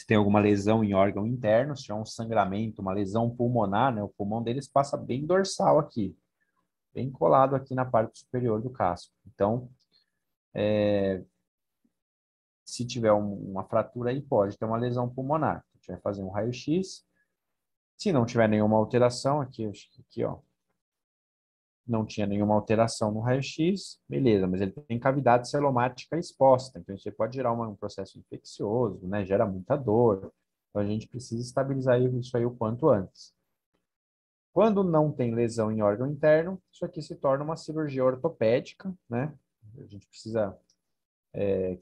se tem alguma lesão em órgão interno, se tiver um sangramento, uma lesão pulmonar, né? O pulmão deles passa bem dorsal aqui, bem colado aqui na parte superior do casco. Então, se tiver uma fratura aí, pode ter uma lesão pulmonar. A gente vai fazer um raio-x. Se não tiver nenhuma alteração, aqui, ó, não tinha nenhuma alteração no raio-x, beleza, mas ele tem cavidade celomática exposta, então isso pode gerar um processo infeccioso, né? Gera muita dor. Então a gente precisa estabilizar isso aí o quanto antes. Quando não tem lesão em órgão interno, isso aqui se torna uma cirurgia ortopédica, né? A gente precisa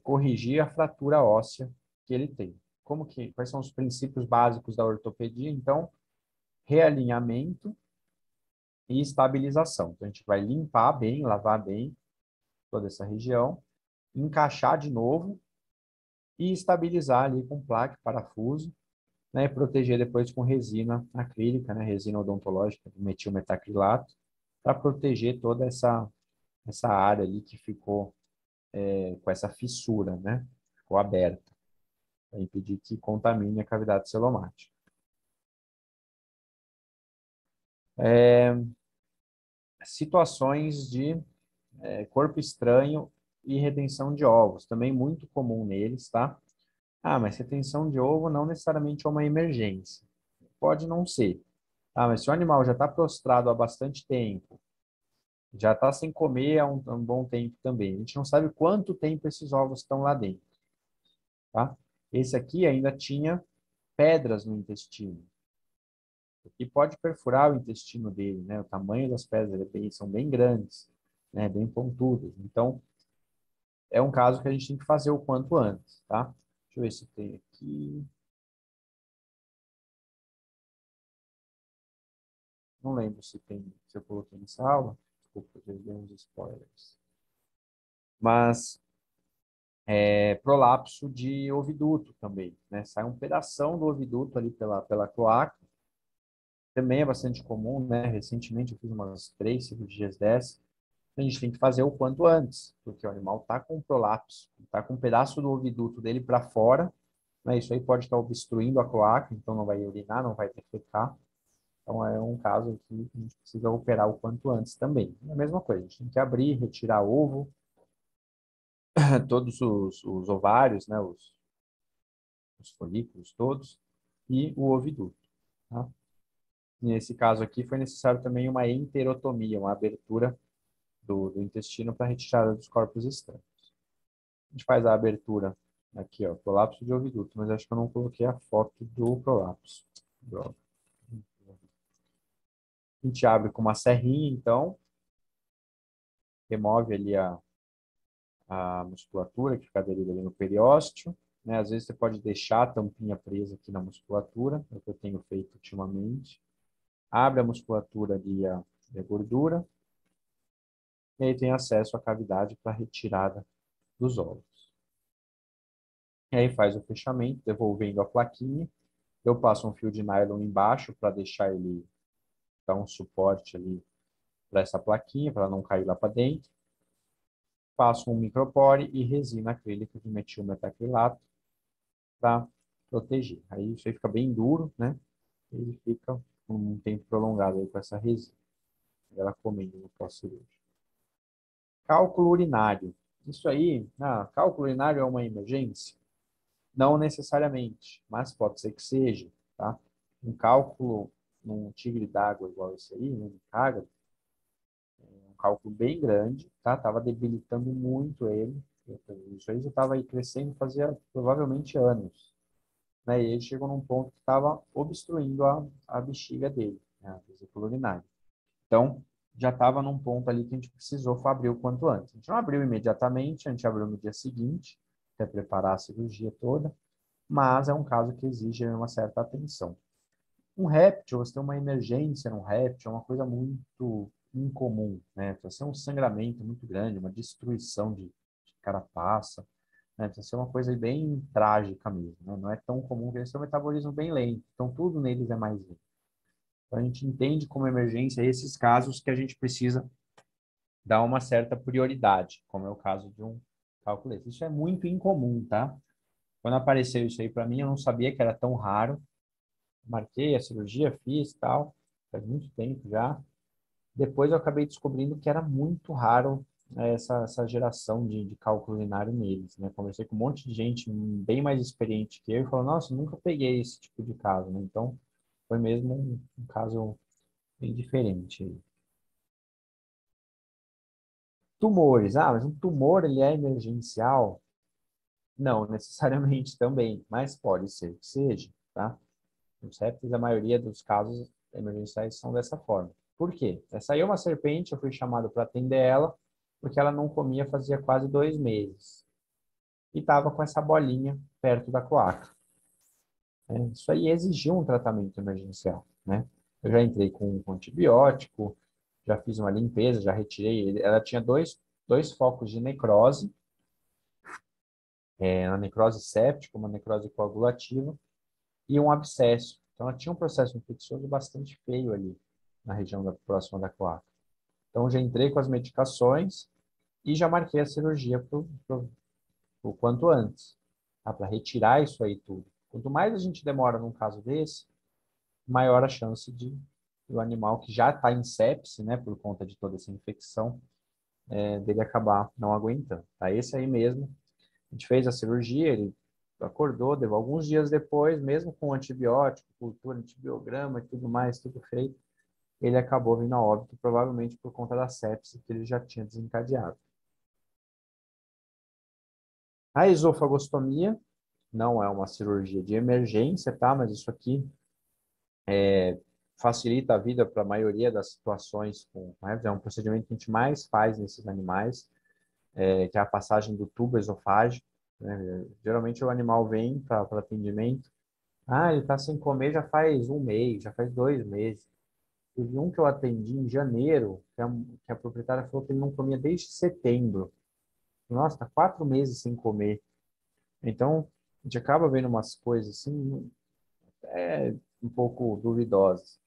corrigir a fratura óssea que ele tem. Quais são os princípios básicos da ortopedia? Então, realinhamento e estabilização. Então, a gente vai limpar bem, lavar bem toda essa região, encaixar de novo e estabilizar ali com placa, parafuso, né? E proteger depois com resina acrílica, né? Resina odontológica, metilmetacrilato, para proteger toda essa área ali que ficou com essa fissura, né? Ficou aberta, para impedir que contamine a cavidade celomática. Situações de corpo estranho e retenção de ovos, também muito comum neles, tá? Ah, mas retenção de ovo não necessariamente é uma emergência. Pode não ser. Ah, mas se o animal já está prostrado há bastante tempo, já está sem comer há um bom tempo também, a gente não sabe quanto tempo esses ovos estão lá dentro, tá? Esse aqui ainda tinha pedras no intestino. E pode perfurar o intestino dele, né? O tamanho das pedras são bem grandes, né? Bem pontudas. Então, é um caso que a gente tem que fazer o quanto antes, tá? Deixa eu ver se tem aqui. Não lembro se eu coloquei nessa aula. Desculpa, eu dei uns spoilers. Mas prolapso de oviduto também, né? Sai um pedação do oviduto ali pela cloaca. Também é bastante comum, né? Recentemente eu fiz umas 3 cirurgias dessas. A gente tem que fazer o quanto antes, porque o animal está com prolapso, está com um pedaço do oviduto dele para fora, né? Isso aí pode estar obstruindo a cloaca, então não vai urinar, não vai defecar. Então é um caso aqui que a gente precisa operar o quanto antes também. É a mesma coisa, a gente tem que abrir, retirar ovo, todos os ovários, né? Os folículos todos, e o oviduto, tá? Nesse caso aqui foi necessário também uma enterotomia, uma abertura do intestino para retirada dos corpos estranhos. A gente faz a abertura aqui, ó, prolapso de oviduto, mas acho que eu não coloquei a foto do prolapso. Droga. A gente abre com uma serrinha, então, remove ali a musculatura que fica aderida ali no periósteo, né? Às vezes você pode deixar a tampinha presa aqui na musculatura, é o que eu tenho feito ultimamente. Abre a musculatura ali a gordura, e aí tem acesso à cavidade para retirada dos ovos. E aí faz o fechamento, devolvendo a plaquinha. Eu passo um fio de nylon embaixo para deixar ele dar um suporte ali para essa plaquinha, para não cair lá para dentro. Passo um micropore e resina acrílica de metilmetacrilato para proteger. Aí isso aí fica bem duro, né? Ele fica um tempo prolongado aí com essa resina. Ela comendo no pós-cirúrgico. Cálculo urinário. Isso aí, cálculo urinário é uma emergência? Não necessariamente, mas pode ser que seja, tá? Um cálculo num tigre d'água igual esse aí, né, no cágado, um cálculo bem grande, tá? Tava debilitando muito ele. Isso aí já estava aí crescendo fazia provavelmente anos, né? E ele chegou num ponto que estava obstruindo a bexiga dele, né? A vesícula urinária. Então, já estava num ponto ali que a gente precisou abrir o quanto antes. A gente não abriu imediatamente, a gente abriu no dia seguinte, até preparar a cirurgia toda, mas é um caso que exige uma certa atenção. Um réptil, você tem uma emergência num réptil, é uma coisa muito incomum, né? Precisa ser um sangramento muito grande, uma destruição de carapaça, né? Precisa ser uma coisa bem trágica mesmo, né? Não é tão comum, porque eles têm um metabolismo bem lento, então tudo neles é mais lento. Então a gente entende como emergência esses casos que a gente precisa dar uma certa prioridade, como é o caso de um cálculo. Isso é muito incomum, tá? Quando apareceu isso aí para mim, eu não sabia que era tão raro. Marquei a cirurgia, fiz tal, faz muito tempo já. Depois eu acabei descobrindo que era muito raro essa geração de cálculo urinário neles, né? Conversei com um monte de gente bem mais experiente que eu e falou, nossa, nunca peguei esse tipo de caso, né? Então, foi mesmo um caso bem diferente. Tumores. Ah, mas um tumor, ele é emergencial? Não, necessariamente também, mas pode ser que seja, tá? Os répteis, a maioria dos casos emergenciais são dessa forma. Por quê? Essa aí é uma serpente, eu fui chamado para atender ela, porque ela não comia fazia quase 2 meses. E estava com essa bolinha perto da cloaca. Isso aí exigiu um tratamento emergencial, né? Eu já entrei com antibiótico, já fiz uma limpeza, já retirei. Ela tinha dois focos de necrose, uma necrose séptica, uma necrose coagulativa e um abscesso. Então, ela tinha um processo infeccioso bastante feio ali na região próxima da cloaca. Então, já entrei com as medicações e já marquei a cirurgia o quanto antes, tá? Para retirar isso aí tudo. Quanto mais a gente demora num caso desse, maior a chance de o animal que já está em sepse, né, por conta de toda essa infecção, dele acabar não aguentando. Tá? Esse aí mesmo, a gente fez a cirurgia, ele acordou, deu alguns dias depois, mesmo com antibiótico, cultura, antibiograma e tudo mais, tudo feito, ele acabou vindo a óbito, provavelmente por conta da sepse que ele já tinha desencadeado. A esofagostomia não é uma cirurgia de emergência, tá? Mas isso aqui facilita a vida para a maioria das situações. É um procedimento que a gente mais faz nesses animais, que é a passagem do tubo esofágico, né? Geralmente o animal vem para atendimento. Ah, ele está sem comer já faz 1 mês, já faz 2 meses. Teve um que eu atendi em janeiro, que a proprietária falou que ele não comia desde setembro. Nossa, está 4 meses sem comer. Então, a gente acaba vendo umas coisas assim, um pouco duvidosas.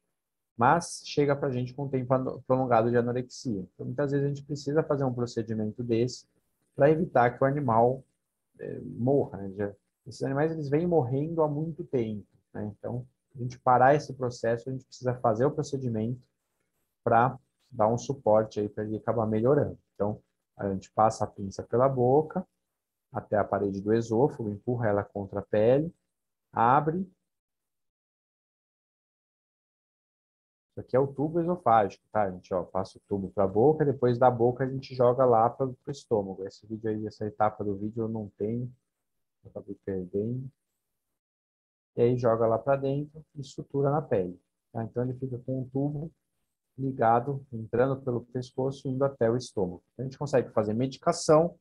Mas chega para a gente com um tempo prolongado de anorexia. Então, muitas vezes a gente precisa fazer um procedimento desse para evitar que o animal morra, né? Esses animais eles vêm morrendo há muito tempo, né? Então, a gente parar esse processo, a gente precisa fazer o procedimento para dar um suporte aí para ele acabar melhorando. Então, a gente passa a pinça pela boca até a parede do esôfago, empurra ela contra a pele, abre. Isso aqui é o tubo esofágico, tá? A gente, ó, passa o tubo para a boca, depois da boca a gente joga lá para o estômago. Esse vídeo aí, essa etapa do vídeo eu não tenho, eu acabei perdendo. E aí joga lá para dentro e sutura na pele, tá? Então ele fica com um tubo ligado, entrando pelo pescoço, indo até o estômago. Então, a gente consegue fazer medicação,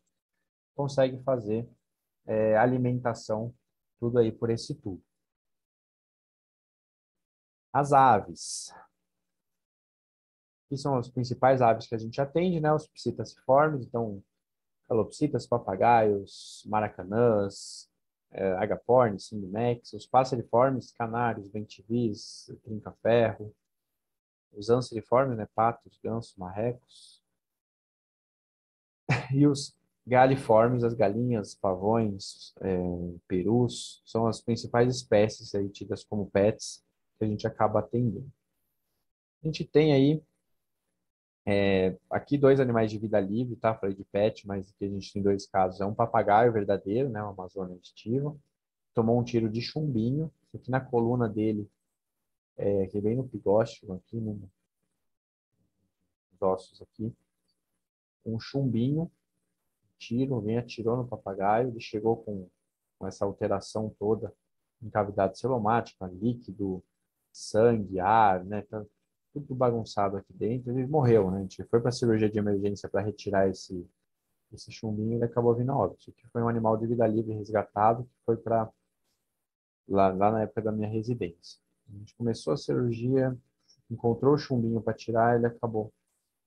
consegue fazer alimentação, tudo aí por esse tubo. As aves. Que são as principais aves que a gente atende, né? Os psittaciformes, então, calopsitas, papagaios, maracanãs, agapornis, simimex, os passeriformes, canários, bentivis, trinca-ferro, os anseriformes, né? Patos, gansos, marrecos, e os galiformes, as galinhas, pavões, perus, são as principais espécies aí tidas como pets que a gente acaba atendendo. A gente tem aí aqui 2 animais de vida livre, tá? Falei de pet, mas aqui a gente tem 2 casos. É um papagaio verdadeiro, né? Uma Amazônia estiva. Tomou um tiro de chumbinho. Aqui na coluna dele, aqui bem no pigóstio, aqui nos ossos aqui. Um chumbinho, tiro, alguém atirou no papagaio. Ele chegou com essa alteração toda em cavidade celomática, líquido, sangue, ar, né? Tá tudo bagunçado aqui dentro. Ele morreu, né? A gente foi para a cirurgia de emergência para retirar esse chumbinho, ele acabou vindo a óbito. Isso aqui foi um animal de vida livre resgatado, que foi para lá na época da minha residência. A gente começou a cirurgia, encontrou o chumbinho para tirar, ele acabou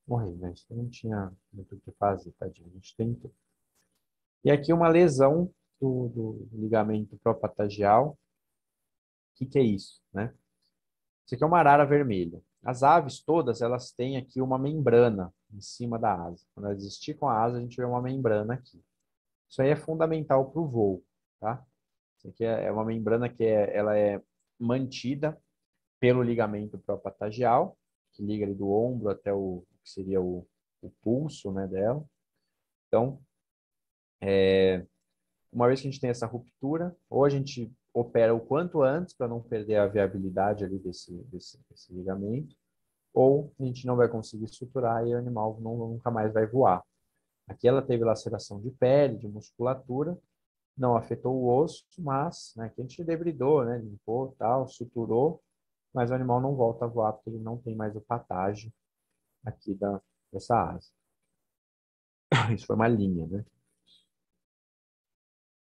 morrendo, né? Isso não tinha muito o que fazer, tadinho. A gente tentou. E aqui uma lesão do ligamento propatagial. O que é isso, né? Isso aqui é uma arara vermelha. As aves todas, elas têm aqui uma membrana em cima da asa. Quando elas esticam a asa, a gente vê uma membrana aqui. Isso aí é fundamental para o voo, tá? Isso aqui é uma membrana que ela é mantida pelo ligamento pró-patagial, que liga ali do ombro até o que seria o pulso, né, dela. Então, uma vez que a gente tem essa ruptura, ou a gente opera o quanto antes para não perder a viabilidade ali desse ligamento, ou a gente não vai conseguir suturar e o animal nunca mais vai voar. Aqui ela teve laceração de pele, de musculatura, não afetou o osso, mas, né, que a gente debridou, né, limpou, tal, suturou, mas o animal não volta a voar porque ele não tem mais o patágio aqui dessa asa. Isso foi uma linha, né?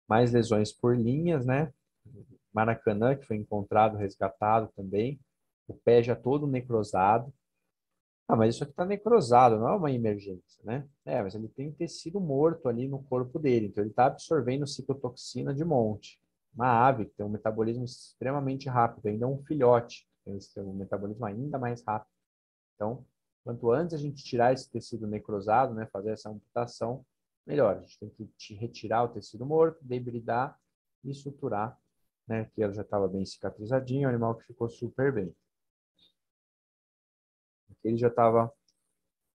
Mais lesões por linhas, né? Maracanã, que foi encontrado, resgatado também. O pé já todo necrosado. Ah, mas isso aqui está necrosado, não é uma emergência, né? Mas ele tem tecido morto ali no corpo dele, então ele está absorvendo citotoxina de monte. Uma ave que tem um metabolismo extremamente rápido, ainda é um filhote, tem um metabolismo ainda mais rápido. Então, quanto antes a gente tirar esse tecido necrosado, né, fazer essa amputação, melhor. A gente tem que retirar o tecido morto, debridar e suturar, né, que ela já estava bem cicatrizadinha, o animal que ficou super bem. Ele já estava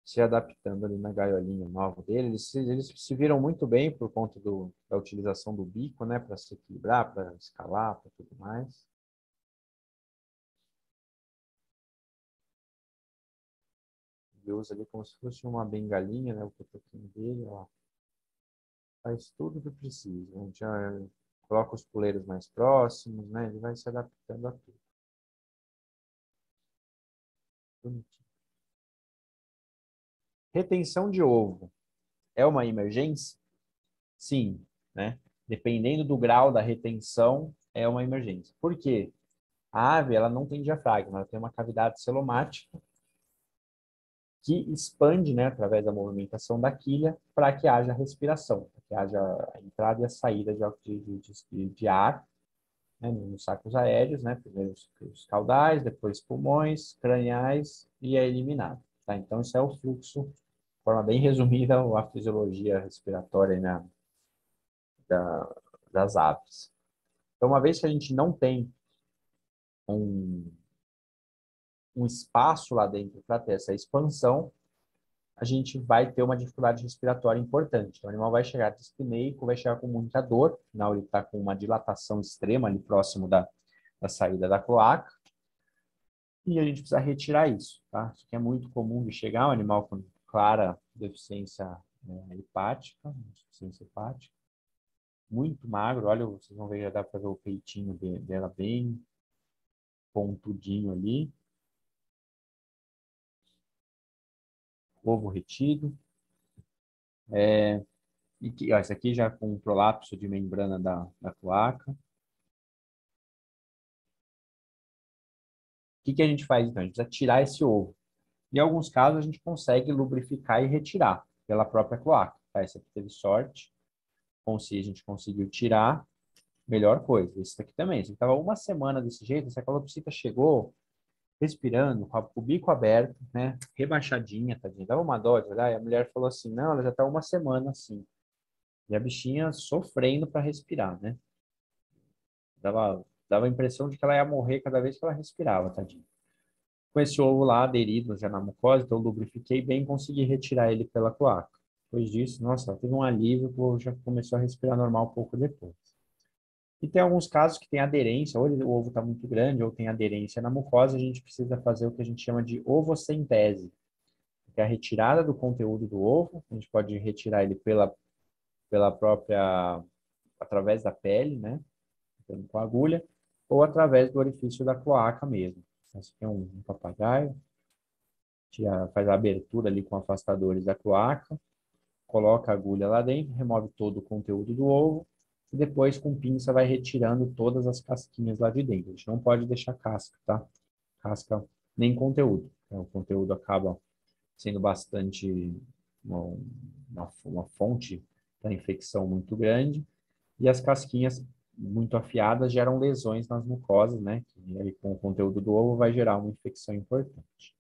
se adaptando ali na gaiolinha nova dele. Eles se viram muito bem por conta da utilização do bico, né, para se equilibrar, para escalar, para tudo mais. Ele usa ali como se fosse uma bengalinha, né, o cotoquinho dele, ó. Faz tudo o que precisa. A gente já coloca os puleiros mais próximos, né, ele vai se adaptando a tudo. Bonitinho. Retenção de ovo é uma emergência? Sim, né? Dependendo do grau da retenção, é uma emergência. Por quê? A ave, ela não tem diafragma, ela tem uma cavidade celomática que expande, né, através da movimentação da quilha para que haja respiração, para que haja a entrada e a saída de ar, né, nos sacos aéreos, né, primeiro os caudais, depois pulmões, craniais e é eliminado. Tá? Então, isso é o fluxo, de forma bem resumida, a fisiologia respiratória, né, das aves. Então, uma vez que a gente não tem um espaço lá dentro para ter essa expansão, a gente vai ter uma dificuldade respiratória importante. Então, o animal vai chegar dispneico, vai chegar com muita dor, afinal ele está com uma dilatação extrema ali próximo da saída da cloaca, e a gente precisa retirar isso, tá? Isso aqui é muito comum de chegar, um animal com clara deficiência hepática, insuficiência hepática, muito magro, olha, vocês vão ver, já dá para ver o peitinho dela bem pontudinho ali, ovo retido, e que, ó, esse aqui já com prolapso de membrana da cloaca. O que a gente faz então? A gente precisa tirar esse ovo. Em alguns casos a gente consegue lubrificar e retirar pela própria cloaca. Tá? Esse aqui teve sorte, a gente conseguiu tirar, melhor coisa. Esse aqui também, se estava uma semana desse jeito, essa calopsita chegou respirando, com o bico aberto, né, rebaixadinha, tadinha, dava uma dó de olhar, e a mulher falou assim, não, ela já está uma semana assim. E a bichinha sofrendo para respirar, né? Dava a impressão de que ela ia morrer cada vez que ela respirava, tadinha. Com esse ovo lá aderido já na mucosa, então eu lubrifiquei bem e consegui retirar ele pela cloaca. Depois disso, nossa, ela teve um alívio, já começou a respirar normal um pouco depois. E tem alguns casos que tem aderência, ou o ovo está muito grande, ou tem aderência na mucosa, a gente precisa fazer o que a gente chama de ovocentese, que é a retirada do conteúdo do ovo. A gente pode retirar ele pela própria, através da pele, né, com a agulha, ou através do orifício da cloaca mesmo. Esse aqui é um papagaio, faz a abertura ali com afastadores da cloaca, coloca a agulha lá dentro, remove todo o conteúdo do ovo, e depois com pinça vai retirando todas as casquinhas lá de dentro. A gente não pode deixar casca, tá? Casca nem conteúdo. Então, o conteúdo acaba sendo bastante uma fonte da infecção muito grande, e as casquinhas muito afiadas geram lesões nas mucosas, né? E aí, com o conteúdo do ovo vai gerar uma infecção importante.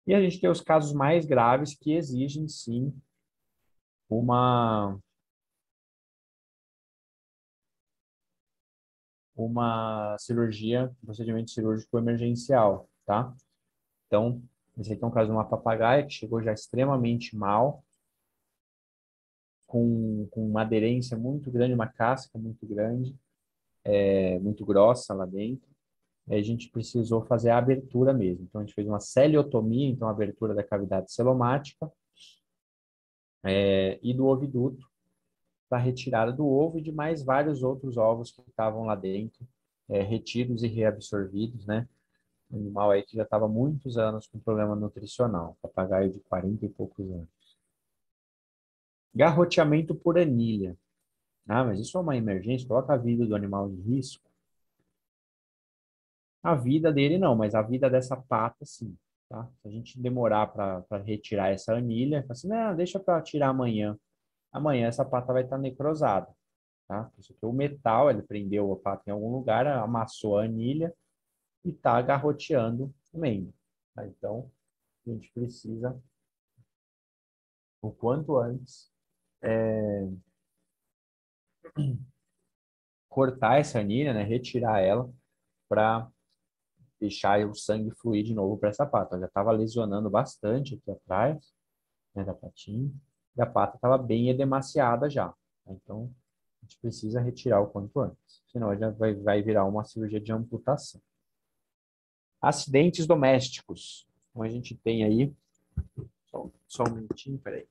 E a gente tem os casos mais graves que exigem, sim, uma uma cirurgia, um procedimento cirúrgico emergencial, tá? Então, esse aqui é um caso de uma papagaia que chegou já extremamente mal, com uma aderência muito grande, uma casca muito grande, muito grossa lá dentro. E a gente precisou fazer a abertura mesmo. Então, a gente fez uma celiotomia, então a abertura da cavidade celomática, e do oviduto, para retirada do ovo e de mais vários outros ovos que estavam lá dentro, retidos e reabsorvidos, né? Um animal aí que já estava há muitos anos com problema nutricional, papagaio de 40 e poucos anos. Garroteamento por anilha. Ah, mas isso é uma emergência? Coloca a vida do animal em risco? A vida dele não, mas a vida dessa pata sim, tá? Se a gente demorar para retirar essa anilha, assim, não, deixa para tirar amanhã. Amanhã essa pata vai estar necrosada, tá? Isso aqui, o metal, ele prendeu a pata em algum lugar, amassou a anilha e está garroteando o membro, tá? Então, a gente precisa, o quanto antes, cortar essa anilha, né? Retirar ela para deixar o sangue fluir de novo para essa pata. Ela já estava lesionando bastante aqui atrás, né, da patinha, e a pata estava bem edemaciada já, tá? Então, a gente precisa retirar o quanto antes, senão já vai virar uma cirurgia de amputação. Acidentes domésticos. Então, a gente tem aí, só um minutinho, peraí.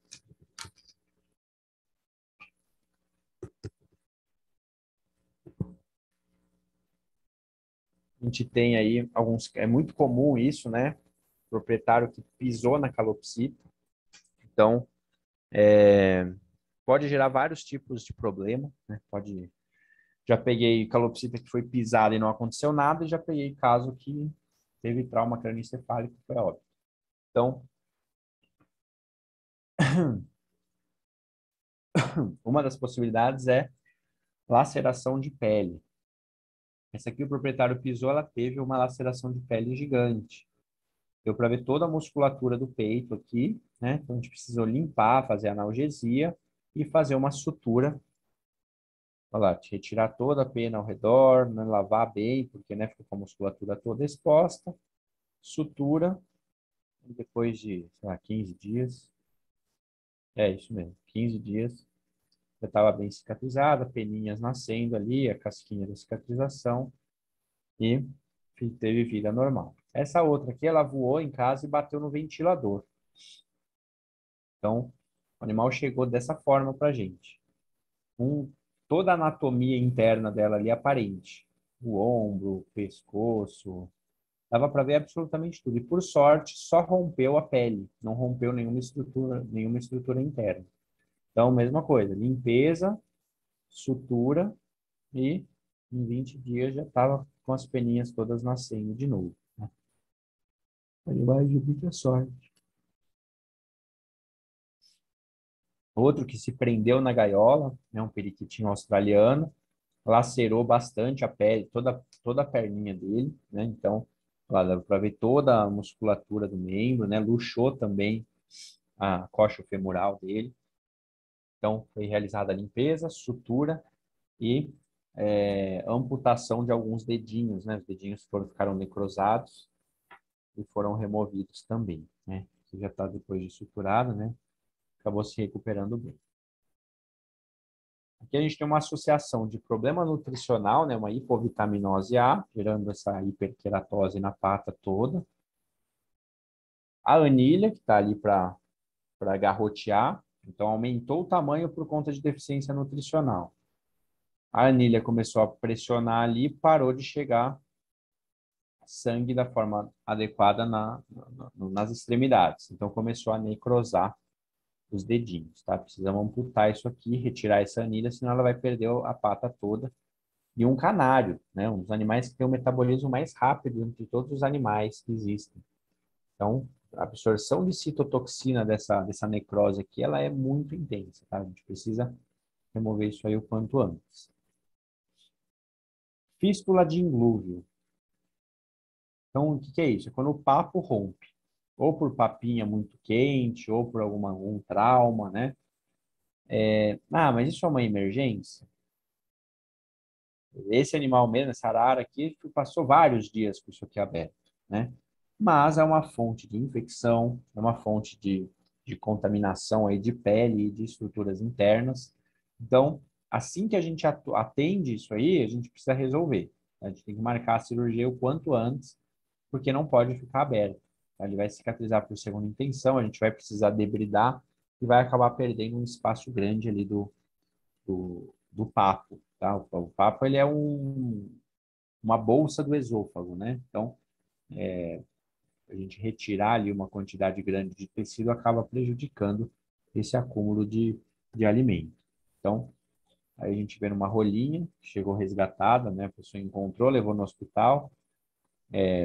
A gente tem aí alguns, é muito comum isso, né? Proprietário que pisou na calopsita. Então, pode gerar vários tipos de problema, né? Já peguei calopsita que foi pisada e não aconteceu nada, e já peguei caso que teve trauma cranioencefálico, foi óbvio. Então, uma das possibilidades é laceração de pele. Essa aqui o proprietário pisou, ela teve uma laceração de pele gigante. Deu para ver toda a musculatura do peito aqui, né? Então a gente precisou limpar, fazer analgesia e fazer uma sutura. Olha lá, retirar toda a pena ao redor, né? Lavar bem, porque né, fica com a musculatura toda exposta. Sutura, e depois de, sei lá, 15 dias. É isso mesmo, 15 dias. Já estava bem cicatrizada, peninhas nascendo ali, a casquinha da cicatrização. E teve vida normal. Essa outra aqui, ela voou em casa e bateu no ventilador. Então, o animal chegou dessa forma para a gente. Toda a anatomia interna dela ali aparente. O ombro, o pescoço. Dava para ver absolutamente tudo. E, por sorte, só rompeu a pele. Não rompeu nenhuma estrutura interna. Então, mesma coisa. Limpeza, sutura e em 20 dias já estava com as peninhas todas nascendo de novo. Animais de muita sorte. Outro que se prendeu na gaiola, né, um periquitinho australiano, lacerou bastante a pele, toda a perninha dele, né? Então, lá dá para ver toda a musculatura do membro, né? Luxou também a coxa femoral dele. Então, foi realizada a limpeza, sutura e amputação de alguns dedinhos, né? Os dedinhos ficaram necrosados e foram removidos também, né? Você já está depois de suturado, né? Acabou se recuperando bem. Aqui a gente tem uma associação de problema nutricional, né, uma hipovitaminose A, gerando essa hiperqueratose na pata toda. A anilha, que está ali para garrotear, então aumentou o tamanho por conta de deficiência nutricional. A anilha começou a pressionar ali e parou de chegar sangue da forma adequada nas extremidades. Então começou a necrosar os dedinhos, tá? Precisamos amputar isso aqui, retirar essa anilha, senão ela vai perder a pata toda. E um canário, né? Um dos animais que tem o metabolismo mais rápido entre todos os animais que existem. Então, a absorção de citotoxina dessa necrose aqui, ela é muito intensa, tá? A gente precisa remover isso aí o quanto antes. Fístula de inglúvio. Então, o que é isso? É quando o papo rompe. Ou por papinha muito quente, ou por algum trauma, né? Mas isso é uma emergência? Esse animal mesmo, essa arara aqui, passou vários dias com isso aqui aberto, né? Mas é uma fonte de infecção, é uma fonte de contaminação aí de pele e de estruturas internas. Então, assim que a gente atende isso aí, a gente precisa resolver. A gente tem que marcar a cirurgia o quanto antes, porque não pode ficar aberto. Ele vai cicatrizar por segunda intenção, a gente vai precisar debridar e vai acabar perdendo um espaço grande ali do papo, tá? O papo, ele é uma bolsa do esôfago, né? Então, a gente retirar ali uma quantidade grande de tecido acaba prejudicando esse acúmulo de alimento. Então, aí a gente vê numa rolinha, chegou resgatada, né? A pessoa encontrou, levou no hospital,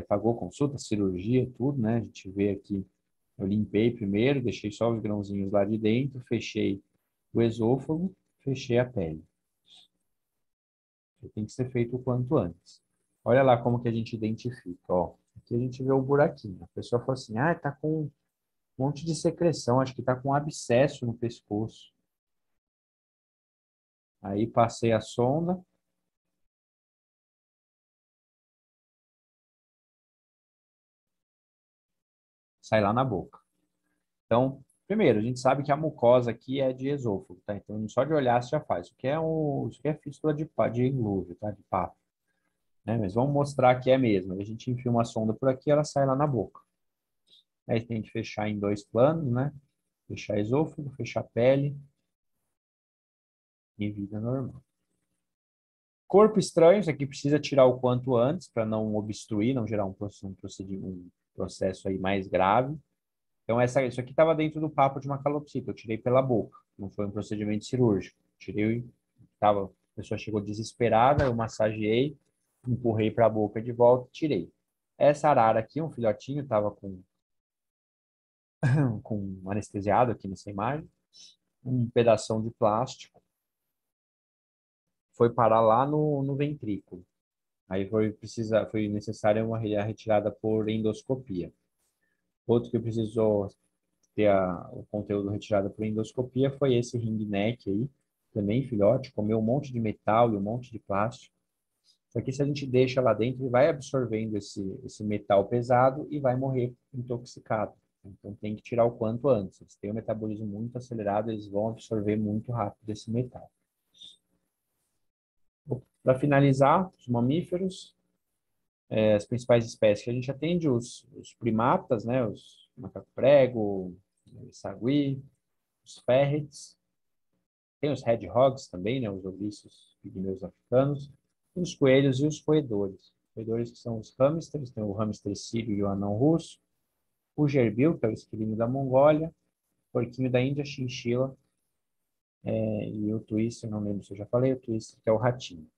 pagou consulta, cirurgia, tudo, né? A gente vê aqui, eu limpei primeiro, deixei só os grãozinhos lá de dentro, fechei o esôfago, fechei a pele. Tem que ser feito o quanto antes. Olha lá como que a gente identifica, ó. Aqui a gente vê o buraquinho. A pessoa fala assim, tá com um monte de secreção, acho que tá com um abscesso no pescoço. Aí passei a sonda. Sai lá na boca. Então, primeiro, a gente sabe que a mucosa aqui é de esôfago, tá? Então, só de olhar você já faz. Isso aqui é fístula de glúteo, tá? De papo, né? Mas vamos mostrar que é mesmo. A gente enfia uma sonda por aqui, ela sai lá na boca. Aí tem que fechar em 2 planos, né? Fechar esôfago, fechar pele e vida normal. Corpo estranho, isso aqui precisa tirar o quanto antes para não obstruir, não gerar um processo aí mais grave. Então, isso aqui estava dentro do papo de uma calopsita, eu tirei pela boca, não foi um procedimento cirúrgico. Tirei, a pessoa chegou desesperada, eu massageei, empurrei para a boca de volta e tirei. Essa arara aqui, um filhotinho, estava com anestesiado aqui nessa imagem, um pedação de plástico, foi parar lá no ventrículo. Aí foi necessária a retirada por endoscopia. Outro que precisou ter o conteúdo retirado por endoscopia foi esse ring neck aí, também filhote, comeu um monte de metal e um monte de plástico. Só que se a gente deixa lá dentro, ele vai absorvendo esse metal pesado e vai morrer intoxicado. Então tem que tirar o quanto antes. Eles têm um metabolismo muito acelerado, eles vão absorver muito rápido esse metal. Para finalizar, os mamíferos, as principais espécies que a gente atende, os primatas, né, os macaco-prego, sagui, os ferrets, tem os hedgehogs também, né, os ouriços pigmeus africanos, os coelhos e os roedores. Roedores que são os hamsters, tem o hamster sírio e o anão russo, o gerbil, que é o esquilinho da Mongólia, porquinho da Índia, chinchila, e o twister, não lembro se eu já falei, o twister, que é o ratinho.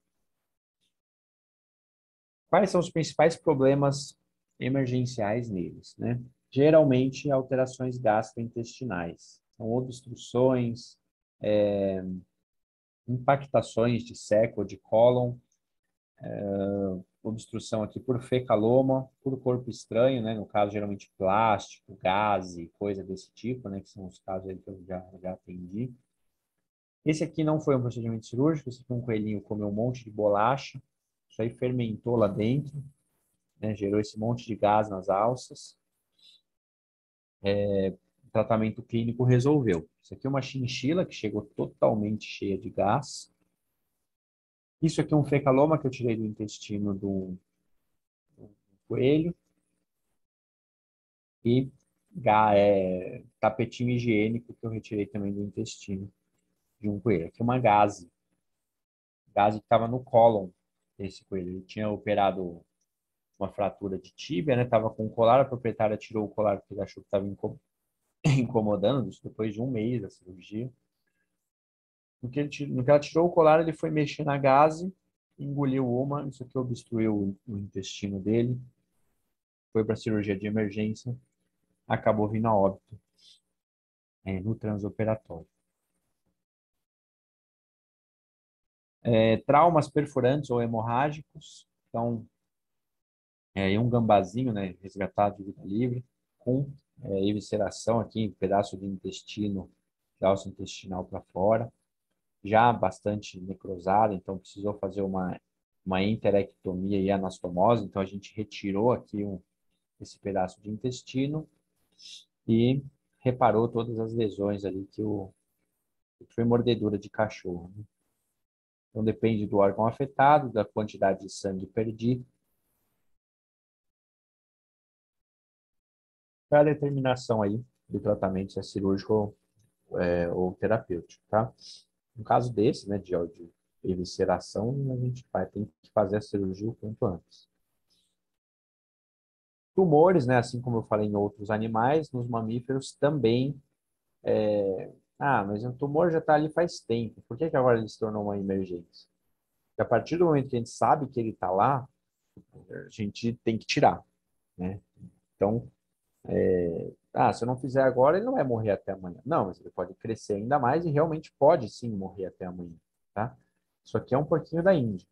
Quais são os principais problemas emergenciais neles, né? Geralmente, alterações gastrointestinais. São obstruções, impactações de seco ou de cólon, obstrução aqui por fecaloma, por corpo estranho, né? No caso, geralmente plástico, gase, coisa desse tipo, né? Que são os casos aí que eu já atendi. Esse aqui não foi um procedimento cirúrgico, esse aqui um coelhinho comeu um monte de bolacha, isso aí fermentou lá dentro, né? Gerou esse monte de gás nas alças. O tratamento clínico resolveu. Isso aqui é uma chinchila que chegou totalmente cheia de gás. Isso aqui é um fecaloma que eu tirei do intestino do coelho. E tapetinho higiênico que eu retirei também do intestino de um coelho. Aqui é uma gase. Gase que estava no cólon desse coelho. Ele tinha operado uma fratura de tíbia, né? Tava com o colar, a proprietária tirou o colar porque ele achou que estava incomodando, isso depois de um mês da cirurgia. No que ela tirou o colar, ele foi mexer na gase, engoliu uma, isso aqui obstruiu o intestino dele, foi para cirurgia de emergência, acabou vindo a óbito no transoperatório. Traumas perfurantes ou hemorrágicos, então, um gambazinho, né, resgatado de vida livre, com evisceração aqui, um pedaço de intestino, de alça intestinal para fora, já bastante necrosado, então precisou fazer uma uma enterectomia e anastomose, então a gente retirou aqui esse pedaço de intestino e reparou todas as lesões ali que foi mordedura de cachorro, né? Então depende do órgão afetado, da quantidade de sangue perdido, para a determinação aí do tratamento, se é cirúrgico ou terapêutico, tá? No caso desse, né, de evisceração, a gente tem que fazer a cirurgia o quanto antes. Tumores, né, assim como eu falei em outros animais, nos mamíferos também. Mas o tumor já está ali faz tempo. Por que que agora ele se tornou uma emergência? Porque a partir do momento que a gente sabe que ele está lá, a gente tem que tirar, né? Então, se eu não fizer agora, ele não vai morrer até amanhã. Não, mas ele pode crescer ainda mais e realmente pode sim morrer até amanhã, tá? Isso aqui é um porquinho da Índia.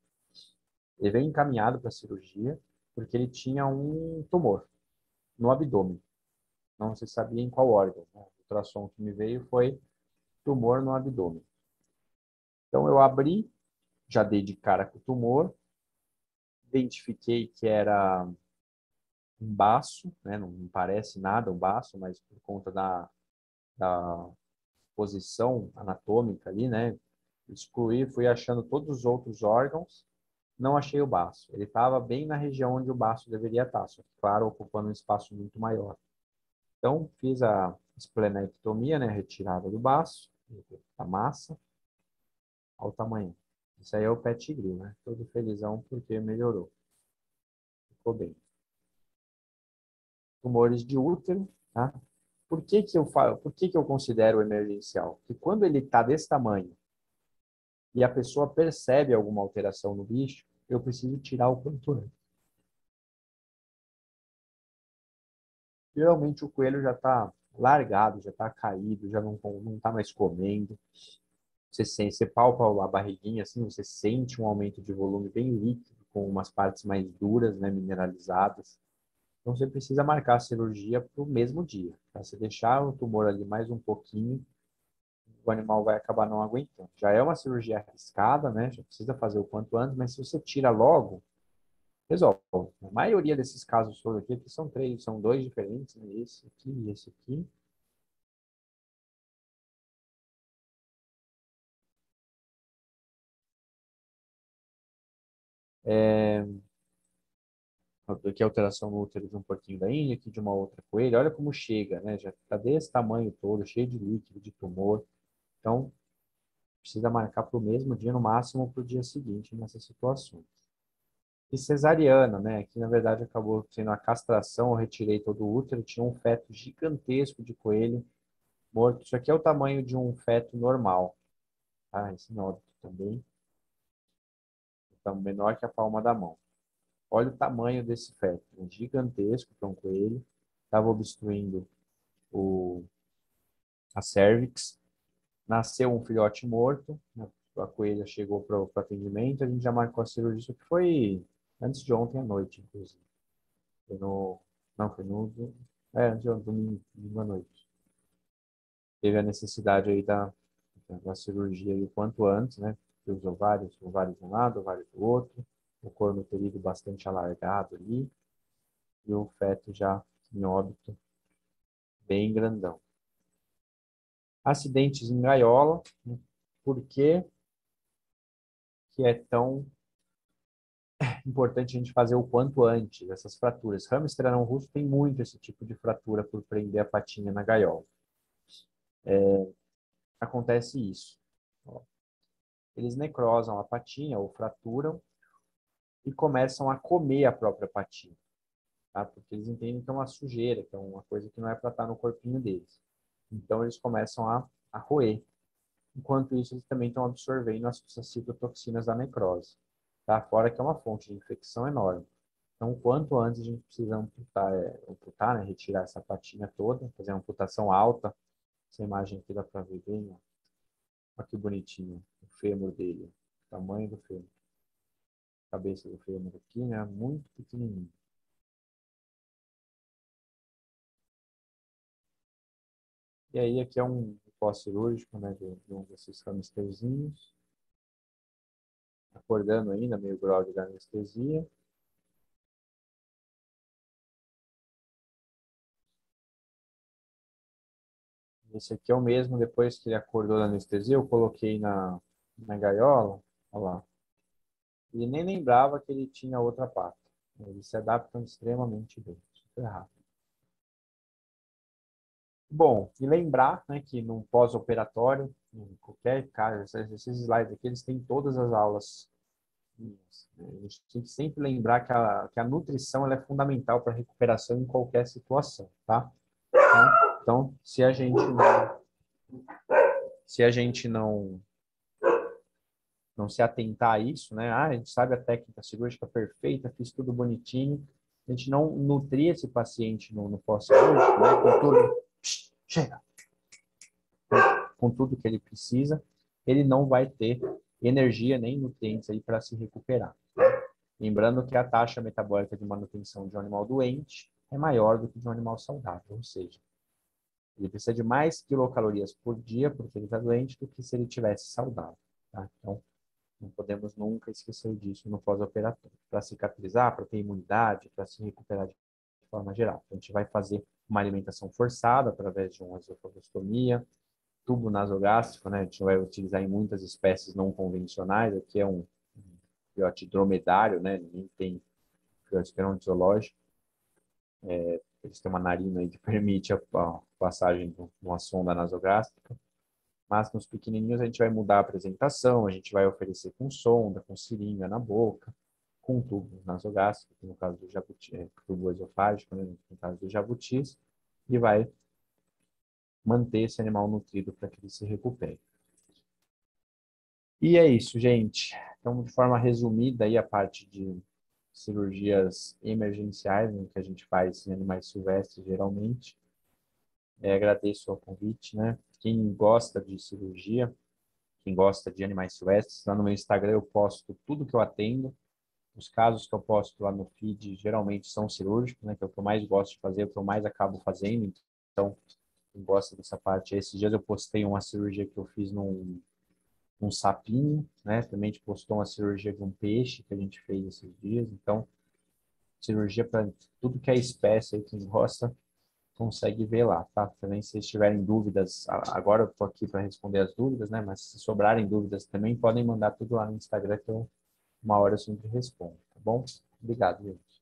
Ele veio encaminhado para a cirurgia porque ele tinha um tumor no abdômen. Não se sabia em qual órgão, né? O ultrassom que me veio foi tumor no abdômen. Então eu abri, já dei de cara com o tumor, identifiquei que era um baço, né? Não parece nada um baço, mas por conta da posição anatômica ali, né? Excluí, fui achando todos os outros órgãos, não achei o baço. Ele estava bem na região onde o baço deveria estar, só que, claro, ocupando um espaço muito maior. Então, fiz a esplenectomia, né? Retirada do baço, da massa, ao tamanho. Isso aí é o pet grill, né? Todo felizão porque melhorou. Ficou bem. Tumores de útero, tá? Por que que eu falo, por que que eu considero emergencial? Porque quando ele está desse tamanho e a pessoa percebe alguma alteração no bicho, eu preciso tirar o quanto antes. Geralmente o coelho já está largado, já está caído, já não está mais comendo. Você palpa a barriguinha assim, você sente um aumento de volume bem líquido, com umas partes mais duras, né, mineralizadas. Então você precisa marcar a cirurgia para o mesmo dia. Tá? Se deixar o tumor ali mais um pouquinho, o animal vai acabar não aguentando. Já é uma cirurgia arriscada, né? Já precisa fazer o quanto antes, mas se você tira logo, resolve. A maioria desses casos todos aqui são três, são dois diferentes, né? Esse aqui e esse aqui. Aqui a alteração no útero de um porquinho da Índia, aqui de uma outra coelha. Olha como chega, né? Já está desse tamanho todo, cheio de líquido, de tumor. Então, precisa marcar para o mesmo dia, no máximo para o dia seguinte, nessas situações. E cesariana, né? Que na verdade acabou sendo a castração, eu retirei todo o útero, tinha um feto gigantesco de coelho morto. Isso aqui é o tamanho de um feto normal, tá? Esse óbito também, então menor que a palma da mão. Olha o tamanho desse feto, um gigantesco para um coelho, estava obstruindo o, a cervix, nasceu um filhote morto, né? A coelha chegou para o atendimento, a gente já marcou a cirurgia, isso que foi antes de ontem à noite, inclusive. Foi no, não, foi no, antes de ontem, domingo à noite. Teve a necessidade aí da cirurgia aí o quanto antes, né? Os ovários de um lado, ovários do outro, o corno uterino bastante alargado ali, e o feto já em óbito, bem grandão. Acidentes em gaiola, né? Por que que é tão importante a gente fazer o quanto antes essas fraturas? Hamster anão russo tem muito esse tipo de fratura por prender a patinha na gaiola. Acontece isso. Ó, eles necrosam a patinha ou fraturam e começam a comer a própria patinha, tá? Porque eles entendem que é uma sujeira, que é uma coisa que não é para estar no corpinho deles. Então eles começam a roer. Enquanto isso, eles também estão absorvendo as citotoxinas da necrose, tá? Fora que é uma fonte de infecção enorme. Então, quanto antes a gente precisa amputar, né? Retirar essa patinha toda, fazer uma amputação alta. Essa imagem aqui dá para ver bem, ó. Olha que bonitinho o fêmur dele, o tamanho do fêmur. A cabeça do fêmur aqui, né? Muito pequenininho. E aí aqui é um pós-cirúrgico, né? De um desses hamsterzinhos. acordando ainda, meio grog da anestesia. Esse aqui é o mesmo, depois que ele acordou da anestesia, eu coloquei na gaiola, olha lá. Ele nem lembrava que ele tinha outra pata. Eles se adaptam extremamente bem, super rápido. Bom, e lembrar, né, que no pós-operatório, em qualquer caso, esses slides aqui, eles têm todas as aulas. A gente tem que sempre lembrar que a nutrição ela é fundamental para a recuperação em qualquer situação, tá? Então, se a gente não se atentar a isso, né? Ah, a gente sabe a técnica cirúrgica perfeita, fiz tudo bonitinho. A gente não nutrir esse paciente no pós-cirúrgico, né? Com tudo, chega, com tudo que ele precisa, ele não vai ter energia nem nutrientes aí para se recuperar. Lembrando que a taxa metabólica de manutenção de um animal doente é maior do que de um animal saudável, ou seja, ele precisa de mais quilocalorias por dia porque ele está doente do que se ele tivesse saudável. Tá? Então, não podemos nunca esquecer disso no pós-operatório. Para cicatrizar, para ter imunidade, para se recuperar de forma geral. Então, a gente vai fazer uma alimentação forçada através de uma esofagostomia, tubo nasogástrico, né? A gente vai utilizar em muitas espécies não convencionais. Aqui é um filhote dromedário, né? Ninguém tem filhote zoológico. Eles têm uma narina aí que permite a passagem de uma sonda nasogástrica. Mas nos pequenininhos a gente vai mudar a apresentação, a gente vai oferecer com sonda, com seringa na boca, com tubo nasogástrico, no caso do jabuti, tubo esofágico, né, no caso dos jabutis, e vai manter esse animal nutrido para que ele se recupere. E é isso, gente. Então, de forma resumida, aí a parte de cirurgias emergenciais, né, que a gente faz em animais silvestres, geralmente. Agradeço o convite, né? Quem gosta de cirurgia, quem gosta de animais silvestres, lá no meu Instagram eu posto tudo que eu atendo. Os casos que eu posto lá no feed geralmente são cirúrgicos, né? Que é o que eu mais gosto de fazer, o que eu mais acabo fazendo. Então, quem gosta dessa parte, esses dias eu postei uma cirurgia que eu fiz num sapinho, né? Também a gente postou uma cirurgia de um peixe que a gente fez esses dias. Então, cirurgia para tudo que é espécie, aí, quem gosta, consegue ver lá, tá? Também se vocês tiverem dúvidas, agora eu tô aqui para responder as dúvidas, né? Mas se sobrarem dúvidas também, podem mandar tudo lá no Instagram que uma hora eu sempre respondo, tá bom? Obrigado, gente.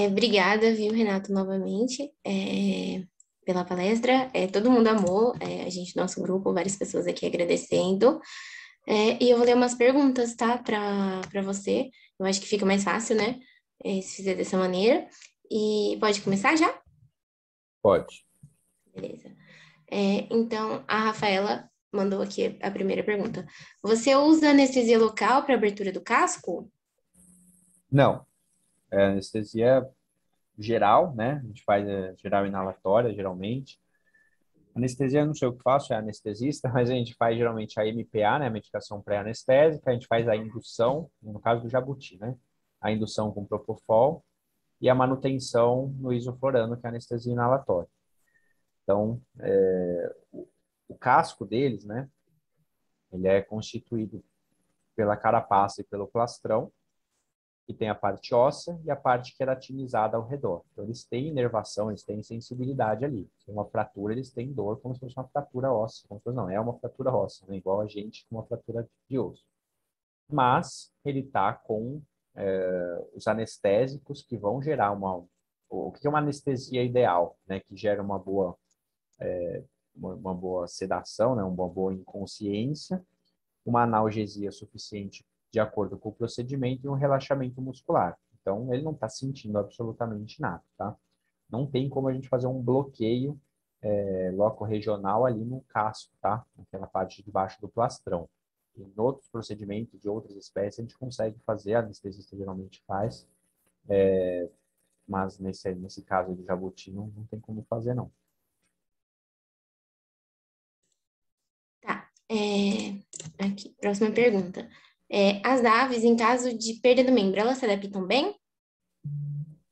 Obrigada, viu, Renato, novamente, pela palestra. Todo mundo amou, a gente, nosso grupo, várias pessoas aqui agradecendo. E eu vou ler umas perguntas, tá, para você. Eu acho que fica mais fácil, né, se fizer dessa maneira. E pode começar já? Pode. Beleza. Então, a Rafaela mandou aqui a primeira pergunta. Você usa anestesia local para abertura do casco? Não, anestesia geral, né? A gente faz geral inalatória, geralmente. Anestesia, eu não sei o que faço, é anestesista, mas a gente faz geralmente a MPA, né? Medicação pré-anestésica, a gente faz a indução, no caso do jabuti, né? A indução com propofol e a manutenção no isoflorano, que é a anestesia inalatória. Então, o casco deles, né? Ele é constituído pela carapaça e pelo plastrão, que tem a parte óssea e a parte queratinizada ao redor. Então, eles têm inervação, eles têm sensibilidade ali. Se é uma fratura, eles têm dor como se fosse uma fratura óssea. Como se fosse, não, é uma fratura óssea, né? Igual a gente com uma fratura de osso. Mas ele está com os anestésicos que vão gerar o que é uma anestesia ideal, né? Que gera uma boa sedação, né? Uma boa inconsciência, uma analgesia suficiente de acordo com o procedimento e um relaxamento muscular. Então, ele não está sentindo absolutamente nada, tá? Não tem como a gente fazer um bloqueio loco-regional ali no casco, tá? Naquela parte de baixo do plastrão. Em outros procedimentos de outras espécies, a gente consegue fazer, a anestesista geralmente faz, mas nesse caso de jabuti não tem como fazer, não. Tá. Aqui, próxima pergunta. As aves, em caso de perda do membro, elas se adaptam bem?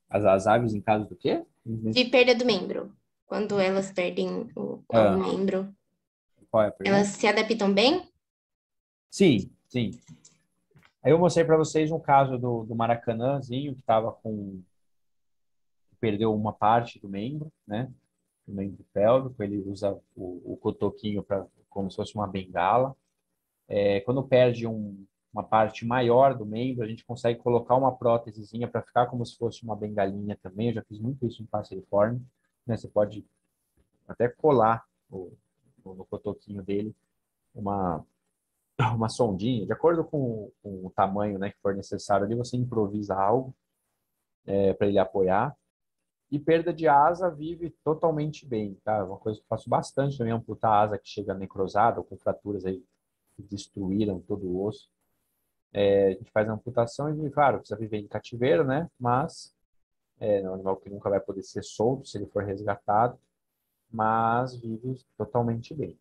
As aves em caso do quê? De perda do membro. quando elas perdem algum Ah, membro, qual é a elas pergunta? se adaptam bem? Sim, sim. Aí eu mostrei para vocês um caso do Maracanãzinho, que estava com... perdeu uma parte do membro, né? Do membro pélvico, ele usa o cotoquinho para como se fosse uma bengala. Quando perde uma parte maior do membro, a gente consegue colocar uma prótesezinha para ficar como se fosse uma bengalinha também. Eu já fiz muito isso em passeriforme, né? Você pode até colar no cotoquinho dele uma, uma sondinha, de acordo com o tamanho, né, que for necessário ali, você improvisa algo para ele apoiar. E perda de asa vive totalmente bem, tá? Uma coisa que eu faço bastante também é amputar a asa que chega necrosada ou com fraturas aí que destruíram todo o osso. A gente faz a amputação e, claro, precisa viver em cativeiro, né? Mas é um animal que nunca vai poder ser solto se ele for resgatado, mas vive totalmente bem.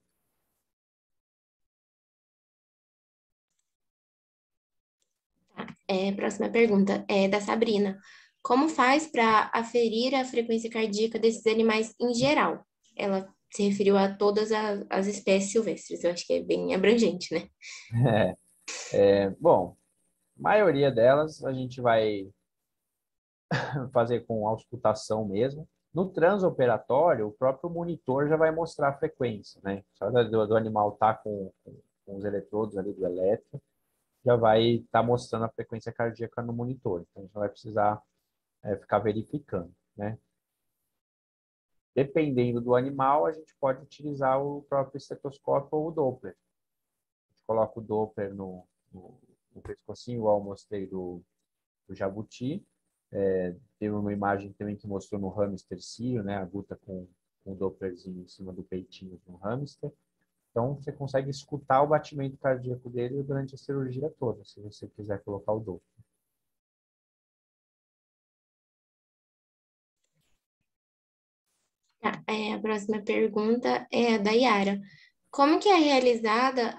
Próxima pergunta é da Sabrina. Como faz para aferir a frequência cardíaca desses animais em geral? Ela se referiu a todas as espécies silvestres. Eu acho que é bem abrangente, né? Bom, a maioria delas a gente vai fazer com auscultação mesmo. No transoperatório, o próprio monitor já vai mostrar a frequência, né? Só do animal estar com os eletrodos ali do eletro, já vai estar mostrando a frequência cardíaca no monitor. Então, a gente não vai precisar ficar verificando, né? Dependendo do animal, a gente pode utilizar o próprio estetoscópio ou o Doppler. A gente coloca o Doppler no pescocinho, igual eu mostrei do jabuti. Teve uma imagem também que mostrou no hamster cio, né? A Guta com o Dopplerzinho em cima do peitinho do hamster. Então, você consegue escutar o batimento cardíaco dele durante a cirurgia toda, se você quiser colocar o Doppler. Tá, a próxima pergunta é a da Yara. Como que é realizada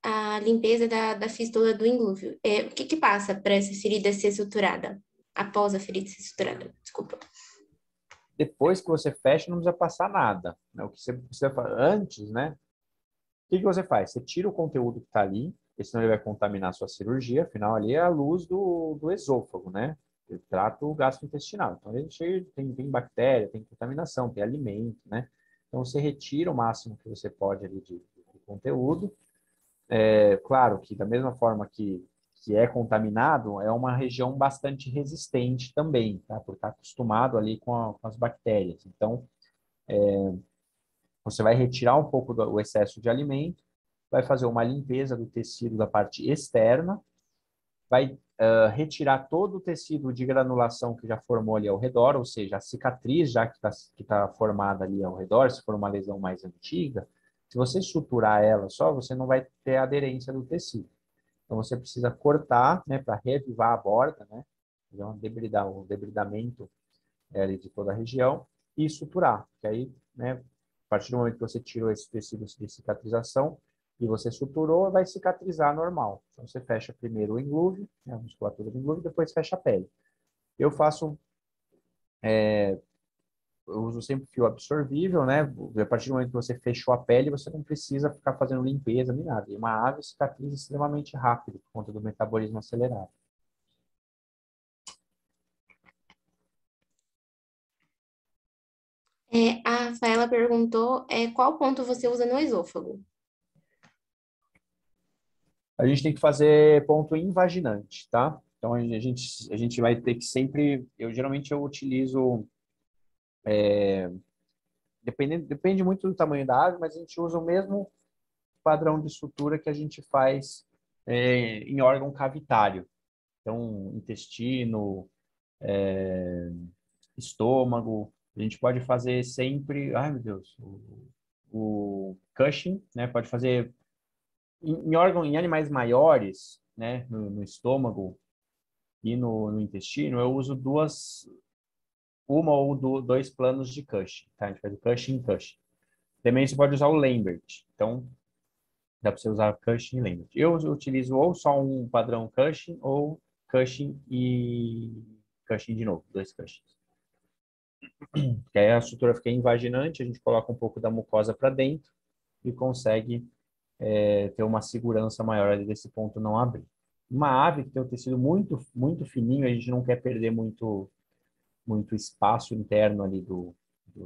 a limpeza da fístula do inglúvio? O que que passa para essa ferida ser suturada? Após a ferida ser suturada, desculpa. Depois que você fecha, não precisa passar nada, né? O que você precisa fazer antes, né? O que que você faz? Você tira o conteúdo que está ali, porque senão ele vai contaminar a sua cirurgia, afinal ali é a luz do esôfago, né? Ele trata o gastrointestinal. Então ele é cheio, tem bactéria, tem contaminação, tem alimento, né? Então você retira o máximo que você pode ali de conteúdo. Claro que da mesma forma que é contaminado, é uma região bastante resistente também, tá? Por estar acostumado ali com as bactérias. Então, você vai retirar um pouco do excesso de alimento, vai fazer uma limpeza do tecido da parte externa, vai retirar todo o tecido de granulação que já formou ali ao redor, ou seja, a cicatriz já que tá formada ali ao redor, se for uma lesão mais antiga, se você suturar ela só, você não vai ter aderência do tecido. Então, você precisa cortar, né, para reavivar a borda, né, fazer um debridamento ali de toda a região e suturar, que aí, né, a partir do momento que você tirou esse tecido de cicatrização e você suturou, vai cicatrizar normal. Então, você fecha primeiro o englúvio, né, a musculatura do englúvio, depois fecha a pele. Eu faço, eu uso sempre fio absorvível, né? A partir do momento que você fechou a pele, você não precisa ficar fazendo limpeza nem nada. E uma ave cicatriza extremamente rápido por conta do metabolismo acelerado. A Rafaela perguntou qual ponto você usa no esôfago? A gente tem que fazer ponto invaginante, tá? Então a gente vai ter que sempre, eu utilizo, depende muito do tamanho da ave, mas a gente usa o mesmo padrão de sutura que a gente faz em órgão cavitário. Então, intestino, estômago, a gente pode fazer sempre, ai meu Deus, o Cushing, né? Pode fazer em animais maiores, né? No estômago e no intestino, eu uso uma ou dois planos de Cushing, tá? A gente faz o Cushing e Cushing. Também você pode usar o Lambert. Então, dá para você usar Cushing e Lambert. Eu utilizo ou só um padrão Cushing ou Cushing e Cushing de novo, dois Cushings. Que aí a sutura fica invaginante, a gente coloca um pouco da mucosa para dentro e consegue ter uma segurança maior ali desse ponto não abrir. Uma ave que tem o tecido muito fininho, a gente não quer perder muito espaço interno ali do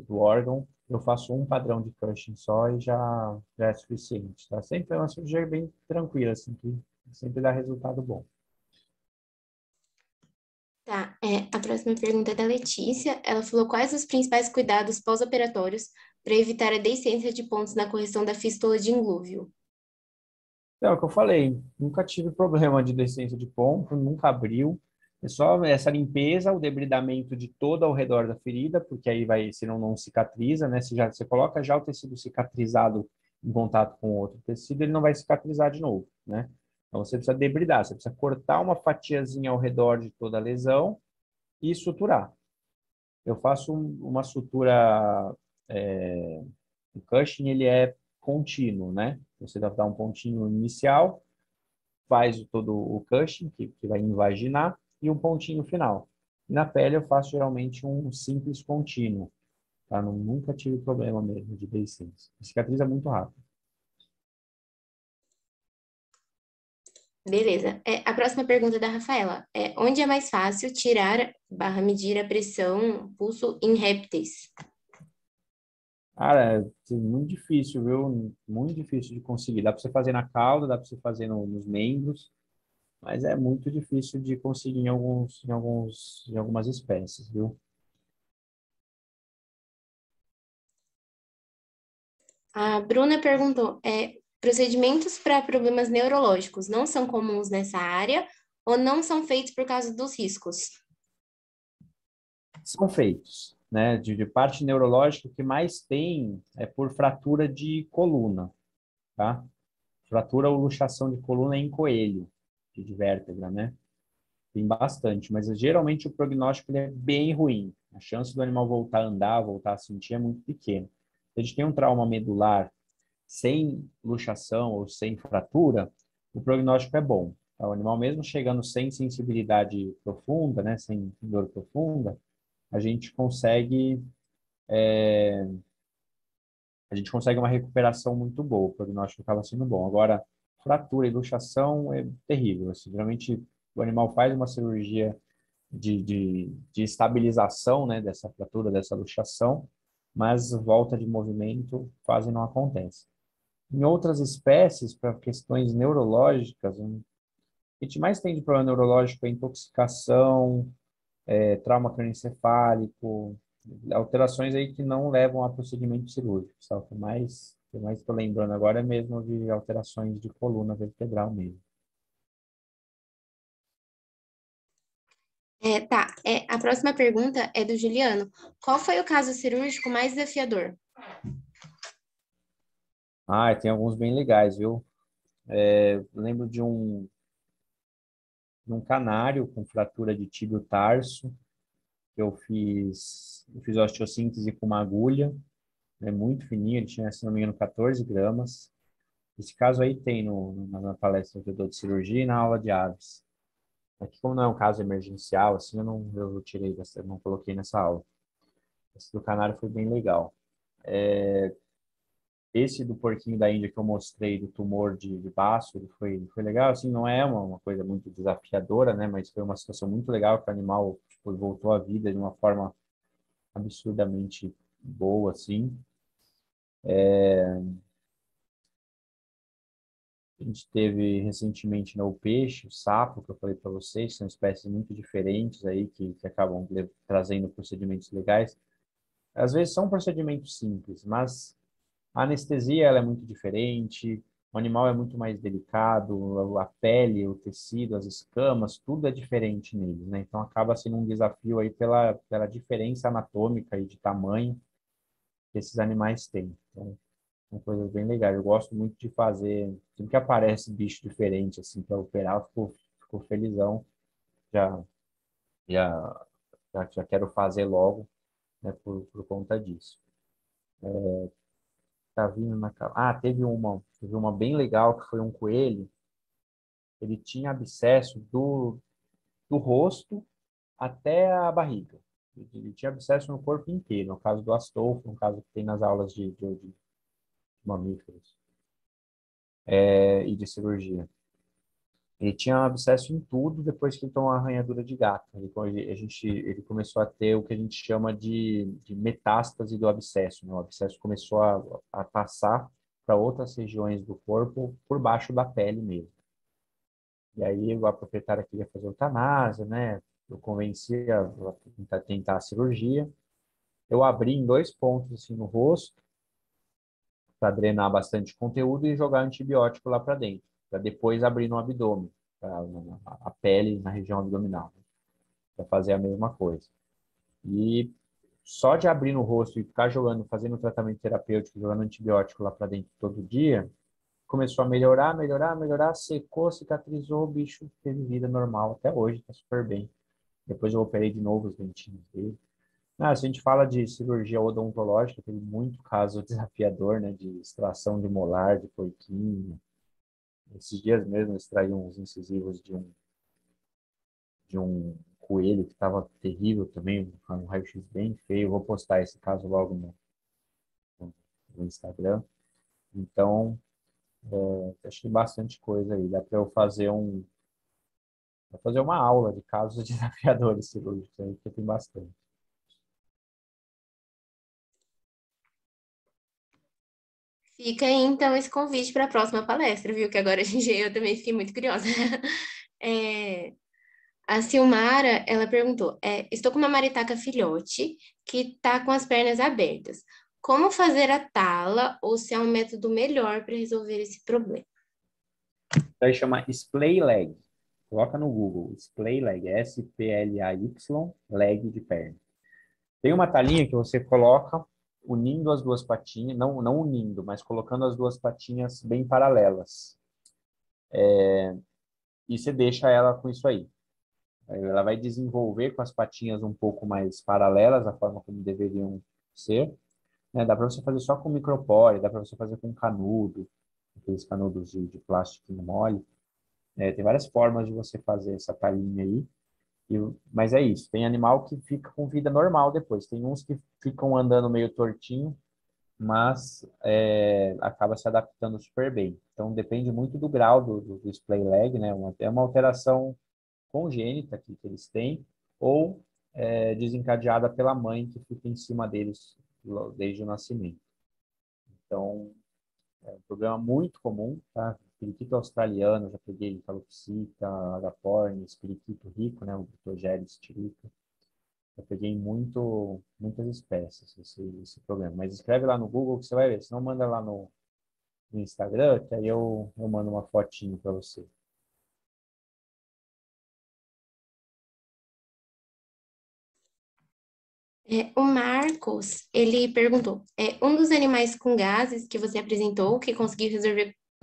órgão. Eu faço um padrão de cushing só e já é suficiente, tá? Sempre é uma cirurgia bem tranquila, assim, que sempre dá resultado bom. Tá, a próxima pergunta é da Letícia. Ela falou quais os principais cuidados pós-operatórios para evitar a deiscência de pontos na correção da fístula de inglúvio. É o que eu falei, nunca tive problema de descência de ponto, nunca abriu. É só essa limpeza, o debridamento de todo ao redor da ferida, porque aí vai, senão não cicatriza, né? Se já você coloca já o tecido cicatrizado em contato com outro tecido, ele não vai cicatrizar de novo, né? Então você precisa debridar, você precisa cortar uma fatiazinha ao redor de toda a lesão e suturar. Eu faço uma sutura, o Cushing, ele é contínuo, né? Você dá um pontinho inicial, faz todo o Cushing, que vai invaginar, e um pontinho final. E na pele eu faço geralmente um simples contínuo, tá? Nunca tive problema mesmo de deiscência. Cicatriza muito rápido. Beleza. A próxima pergunta é da Rafaela. Onde é mais fácil tirar/medir a pressão, pulso em répteis? Cara, é muito difícil, viu? Muito difícil de conseguir. Dá para você fazer na cauda, dá para você fazer nos membros, mas é muito difícil de conseguir em algumas espécies, viu? A Bruna perguntou, procedimentos para problemas neurológicos não são comuns nessa área ou não são feitos por causa dos riscos? São feitos, né? De parte neurológica, o que mais tem é por fratura de coluna, tá? Fratura ou luxação de coluna em coelho, de vértebra, né? Tem bastante, mas geralmente o prognóstico ele é bem ruim. A chance do animal voltar a andar, voltar a sentir é muito pequena. Se a gente tem um trauma medular sem luxação ou sem fratura, o prognóstico é bom. Tá? O animal mesmo chegando sem sensibilidade profunda, né, sem dor profunda, a gente consegue uma recuperação muito boa, o prognóstico acaba sendo bom. Agora, fratura e luxação é terrível. Assim, geralmente o animal faz uma cirurgia de estabilização, né, dessa fratura, dessa luxação, mas volta de movimento quase não acontece. Em outras espécies, para questões neurológicas, o que a gente mais tem de problema neurológico é intoxicação, trauma crânioencefálico, alterações aí que não levam a procedimento cirúrgico. Só que mais estou lembrando agora é mesmo de alterações de coluna vertebral mesmo. A próxima pergunta é do Juliano. Qual foi o caso cirúrgico mais desafiador? Ah, tem alguns bem legais, viu? Eu lembro de um canário com fratura de tíbio tarso, que eu fiz osteossíntese com uma agulha, né, muito fininha, ele tinha, se não me engano, 14 gramas. Esse caso aí tem na palestra que eu dou de cirurgia e na aula de aves. Aqui, como não é um caso emergencial, assim, eu tirei eu não coloquei nessa aula. Esse do canário foi bem legal. Esse do porquinho da Índia que eu mostrei, do tumor de baço, ele foi legal. Assim, não é uma coisa muito desafiadora, né? Mas foi uma situação muito legal que o animal, tipo, voltou à vida de uma forma absurdamente boa, assim. A gente teve recentemente, né, o peixe, o sapo, que eu falei para vocês, são espécies muito diferentes aí que acabam trazendo procedimentos legais. Às vezes são procedimentos simples, mas a anestesia ela é muito diferente, o animal é muito mais delicado, a pele, o tecido, as escamas, tudo é diferente nele, né? Então acaba sendo um desafio aí pela diferença anatômica e de tamanho que esses animais têm. Então, são coisas bem legais. Eu gosto muito de fazer, sempre que aparece bicho diferente assim para operar, eu fico felizão. Já, já, já quero fazer logo, né, por conta disso. Tá vindo teve uma bem legal que foi um coelho. Ele tinha abscesso do rosto até a barriga. Ele tinha abscesso no corpo inteiro, no caso do Astolfo, no caso que tem nas aulas de mamíferos e de cirurgia. Ele tinha um abscesso em tudo depois que ele tomou uma arranhadura de gato. Ele começou a ter o que a gente chama de metástase do abscesso, né? O abscesso começou a passar para outras regiões do corpo por baixo da pele mesmo. E aí a proprietária queria fazer eutanásia, né? Eu convenci a tentar a cirurgia. Eu abri em 2 pontos assim, no rosto para drenar bastante conteúdo e jogar antibiótico lá para dentro, para depois abrir no abdômen, a pele na região abdominal, né? Para fazer a mesma coisa. E só de abrir no rosto e ficar jogando, fazendo tratamento terapêutico, jogando antibiótico lá para dentro todo dia, começou a melhorar, melhorar, melhorar, secou, cicatrizou, o bicho teve vida normal até hoje, está super bem. Depois eu operei de novo os dentinhos dele. Se a gente fala de cirurgia odontológica, tem muito caso desafiador, né, de extração de molar, de porquinho. Esses dias mesmo eu extraí uns incisivos de um coelho que estava terrível também, um raio-x bem feio. Vou postar esse caso logo no Instagram. Então, achei bastante coisa aí. Dá para eu fazer uma aula de casos desafiadores cirúrgicos aí, que tem bastante. Fica aí, então, esse convite para a próxima palestra, viu? Que agora eu também fiquei muito curiosa. É, a Silmara, ela perguntou, estou com uma maritaca filhote que está com as pernas abertas. Como fazer a tala ou se há um método melhor para resolver esse problema? Vai chamar splay leg. Coloca no Google, splay leg, S-P-L-A-Y, leg de perna. Tem uma talinha que você coloca unindo as duas patinhas, não unindo, mas colocando as duas patinhas bem paralelas. E você deixa ela com isso aí. Ela vai desenvolver com as patinhas um pouco mais paralelas, da forma como deveriam ser, né? Dá para você fazer só com micropore, dá para você fazer com canudo, aqueles canudos de plástico mole. Tem várias formas de você fazer essa talinha aí. Mas é isso, tem animal que fica com vida normal depois. Tem uns que ficam andando meio tortinho, mas acaba se adaptando super bem. Então depende muito do grau do splay leg, né? É uma alteração congênita que eles têm, ou desencadeada pela mãe que fica em cima deles desde o nascimento. Então, é um problema muito comum, tá? Periquito australiano, já peguei calopsita, agapornis, periquito rico, né? O Brutogeles tirica. Já peguei muitas espécies esse problema. Mas escreve lá no Google que você vai ver. Se não, manda lá no Instagram, que aí eu mando uma fotinho para você. O Marcos, ele perguntou, um dos animais com gases que você apresentou que conseguiu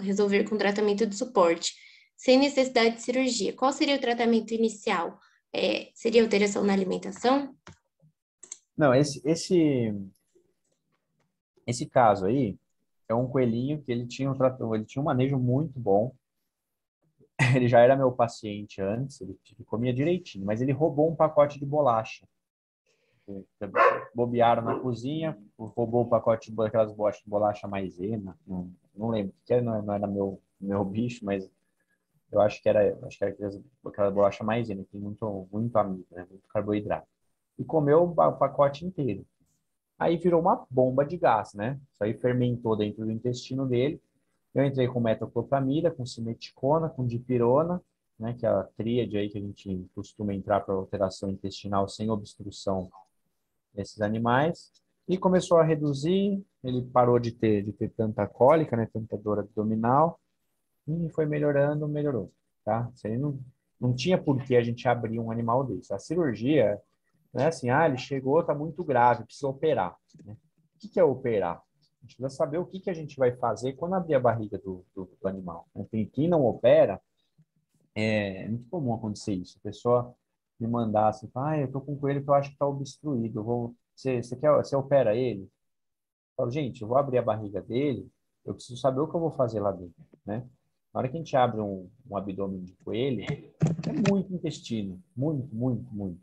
resolver com tratamento de suporte, sem necessidade de cirurgia, qual seria o tratamento inicial? Seria alteração na alimentação? Não, esse caso aí é um coelhinho que ele tinha um manejo muito bom. Ele já era meu paciente antes, ele comia direitinho, mas ele roubou um pacote de bolacha. Bobearam na cozinha, roubou o pacote daquelas bolacha maisena, não lembro o que era, não era meu bicho, mas eu acho que era aquela bolacha maisena, que tem muito amido, né? Muito carboidrato. E comeu o pacote inteiro. Aí virou uma bomba de gás, né? Isso aí fermentou dentro do intestino dele. Eu entrei com metoclopramida, com simeticona, com dipirona, né? Que é a tríade aí que a gente costuma entrar para alteração intestinal sem obstrução nesses animais. E começou a reduzir, ele parou de ter tanta cólica, né? Tanta dor abdominal. E foi melhorando, melhorou, tá? Isso aí não tinha por que a gente abrir um animal desse. A cirurgia não é assim, ele chegou, está muito grave, precisa operar, né? O que é operar? A gente precisa saber o que a gente vai fazer quando abrir a barriga do animal, né? Tem quem não opera, é muito comum acontecer isso. A pessoa me mandar assim, eu tô com um coelho que eu acho que está obstruído, você opera ele? Eu falo, gente, eu vou abrir a barriga dele, eu preciso saber o que eu vou fazer lá dentro, né? Na hora que a gente abre um abdômen de coelho, é muito intestino, muito, muito, muito.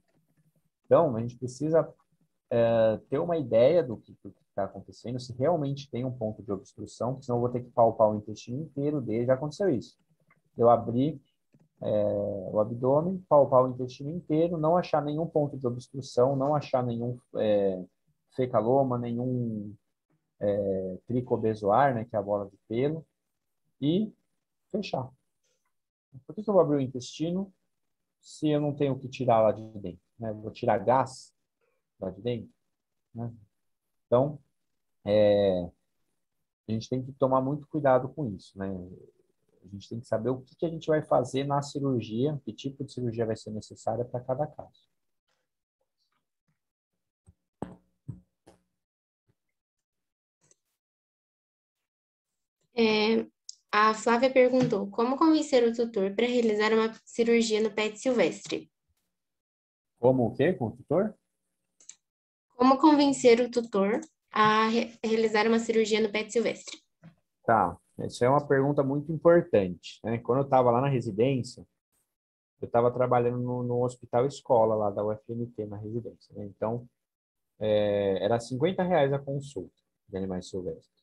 Então, a gente precisa ter uma ideia do que está acontecendo, se realmente tem um ponto de obstrução, porque senão eu vou ter que palpar o intestino inteiro dele. Já aconteceu isso. Eu abri o abdômen, palpar o intestino inteiro, não achar nenhum ponto de obstrução, não achar nenhum fecaloma, nenhum tricobezoar, né, que é a bola de pelo, e fechar. Por que eu vou abrir o intestino se eu não tenho o que tirar lá de dentro? Né? Vou tirar gás lá de dentro? Né? Então, a gente tem que tomar muito cuidado com isso, né? A gente tem que saber o que a gente vai fazer na cirurgia, que tipo de cirurgia vai ser necessária para cada caso. A Flávia perguntou, como convencer o tutor para realizar uma cirurgia no pet silvestre? Como o quê, com o tutor? Como convencer o tutor a realizar uma cirurgia no pet silvestre? Tá, essa é uma pergunta muito importante, né? Quando eu estava lá na residência, eu estava trabalhando no hospital escola lá da UFMT, na residência, né? Então, era R$ 50 a consulta de animais silvestres.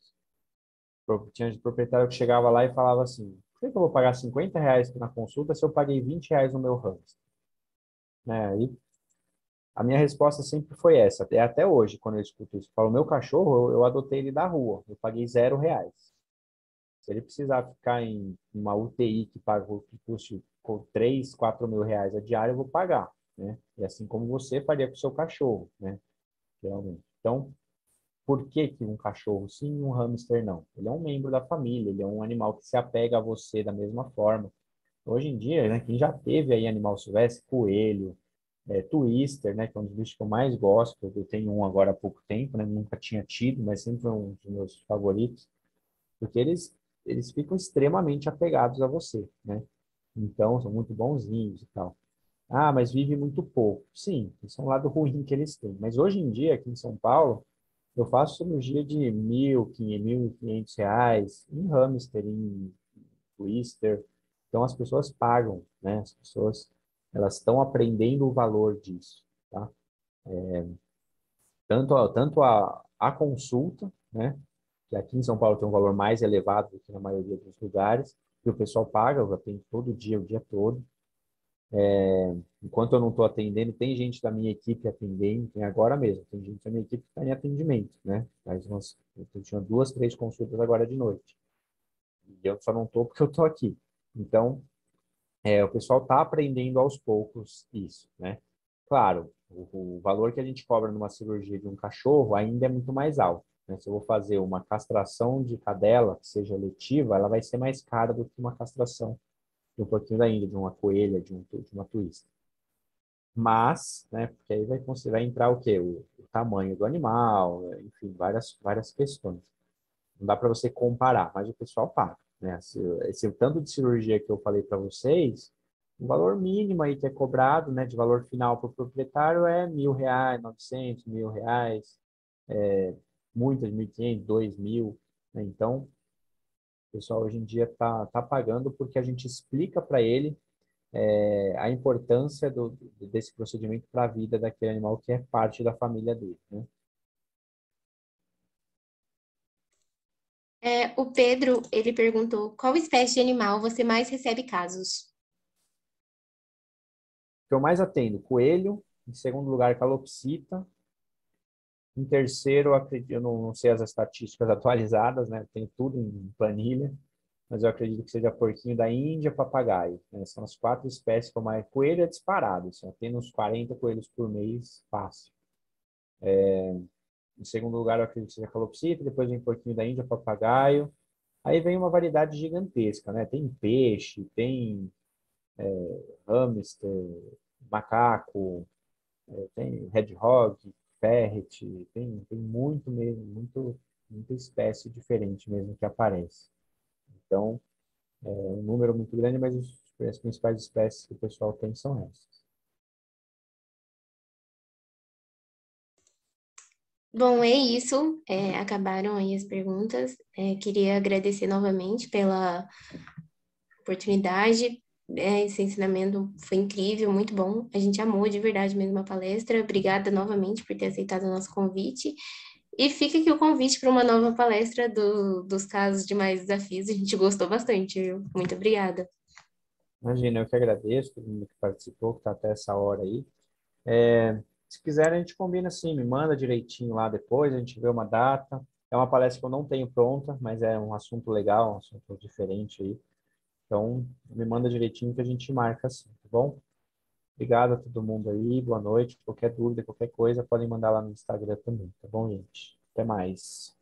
Tinha de proprietário que chegava lá e falava assim, por que eu vou pagar R$ 50 na consulta se eu paguei R$ 20 no meu hamster? Né? E a minha resposta sempre foi essa, até hoje, quando eu escuto isso. Eu falo, meu cachorro, eu adotei ele da rua, eu paguei R$ 0. Se ele precisar ficar em uma UTI que custe com 3, 4 mil reais a diária, eu vou pagar, né? E assim como você faria com o seu cachorro, né? Geralmente. Então, por que que um cachorro sim e um hamster não? Ele é um membro da família, ele é um animal que se apega a você da mesma forma. Hoje em dia, né, quem já teve aí animal silvestre, coelho, twister, né, que é um dos bichos que eu mais gosto, eu tenho um agora há pouco tempo, né, nunca tinha tido, mas sempre foi um dos meus favoritos, porque eles ficam extremamente apegados a você, né? Então, são muito bonzinhos e tal. Ah, mas vive muito pouco. Sim, isso é um lado ruim que eles têm. Mas hoje em dia, aqui em São Paulo, eu faço cirurgia de 1.500 em hamster, em twister. Então, as pessoas pagam, né? As pessoas, elas estão aprendendo o valor disso, tá? Tanto a consulta, né? Que aqui em São Paulo tem um valor mais elevado do que na maioria dos lugares, e o pessoal paga, eu atendo todo dia, o dia todo. Enquanto eu não estou atendendo, tem gente da minha equipe atendendo, tem agora mesmo, tem gente da minha equipe que está em atendimento, né? Eu tinha 2, 3 consultas agora de noite. E eu só não estou porque eu estou aqui. Então, o pessoal está aprendendo aos poucos isso, né? Claro, o valor que a gente cobra numa cirurgia de um cachorro ainda é muito mais alto, né? Se eu vou fazer uma castração de cadela, que seja letiva, ela vai ser mais cara do que uma castração de um porquinho da Índia, de uma coelha, de uma twista. Mas, né, porque aí você vai entrar o quê? O tamanho do animal, enfim, várias questões. Não dá para você comparar, mas o pessoal paga, né? Esse tanto de cirurgia que eu falei para vocês, o valor mínimo aí que é cobrado, né, de valor final para o proprietário é R$ 1.000, 900, R$ 1.000, muitas, 1.500, 2.000, né? Então, o pessoal hoje em dia tá pagando porque a gente explica para ele a importância desse procedimento para a vida daquele animal que é parte da família dele, né? O Pedro, ele perguntou, qual espécie de animal você mais recebe casos? O que eu mais atendo, coelho, em segundo lugar, calopsita, em terceiro, eu não sei as estatísticas atualizadas, né? Tem tudo em planilha, mas eu acredito que seja porquinho da Índia, papagaio, né? São as 4 espécies que eu mais... Coelho é disparado, assim, eu tenho uns 40 coelhos por mês, fácil. Em segundo lugar, eu acredito que seja calopsita, depois vem porquinho da Índia, papagaio. Aí vem uma variedade gigantesca, né? Tem peixe, tem hamster, macaco, tem hedgehog, ferret, tem muito mesmo, muita espécie diferente mesmo que aparece. Então, é um número muito grande, mas as principais espécies que o pessoal tem são essas. Bom, é isso. Acabaram aí as perguntas. Queria agradecer novamente pela oportunidade. Esse ensinamento foi incrível, muito bom. A gente amou de verdade mesmo a palestra. Obrigada novamente por ter aceitado o nosso convite. E fica aqui o convite para uma nova palestra dos casos de mais desafios. A gente gostou bastante, viu? Muito obrigada. Imagina, eu que agradeço todo mundo que participou, que está até essa hora aí. Se quiser, a gente combina assim, me manda direitinho lá depois, a gente vê uma data. É uma palestra que eu não tenho pronta, mas é um assunto legal, um assunto diferente aí. Então, me manda direitinho que a gente marca assim, tá bom? Obrigado a todo mundo aí, boa noite. Qualquer dúvida, qualquer coisa, podem mandar lá no Instagram também, tá bom, gente? Até mais.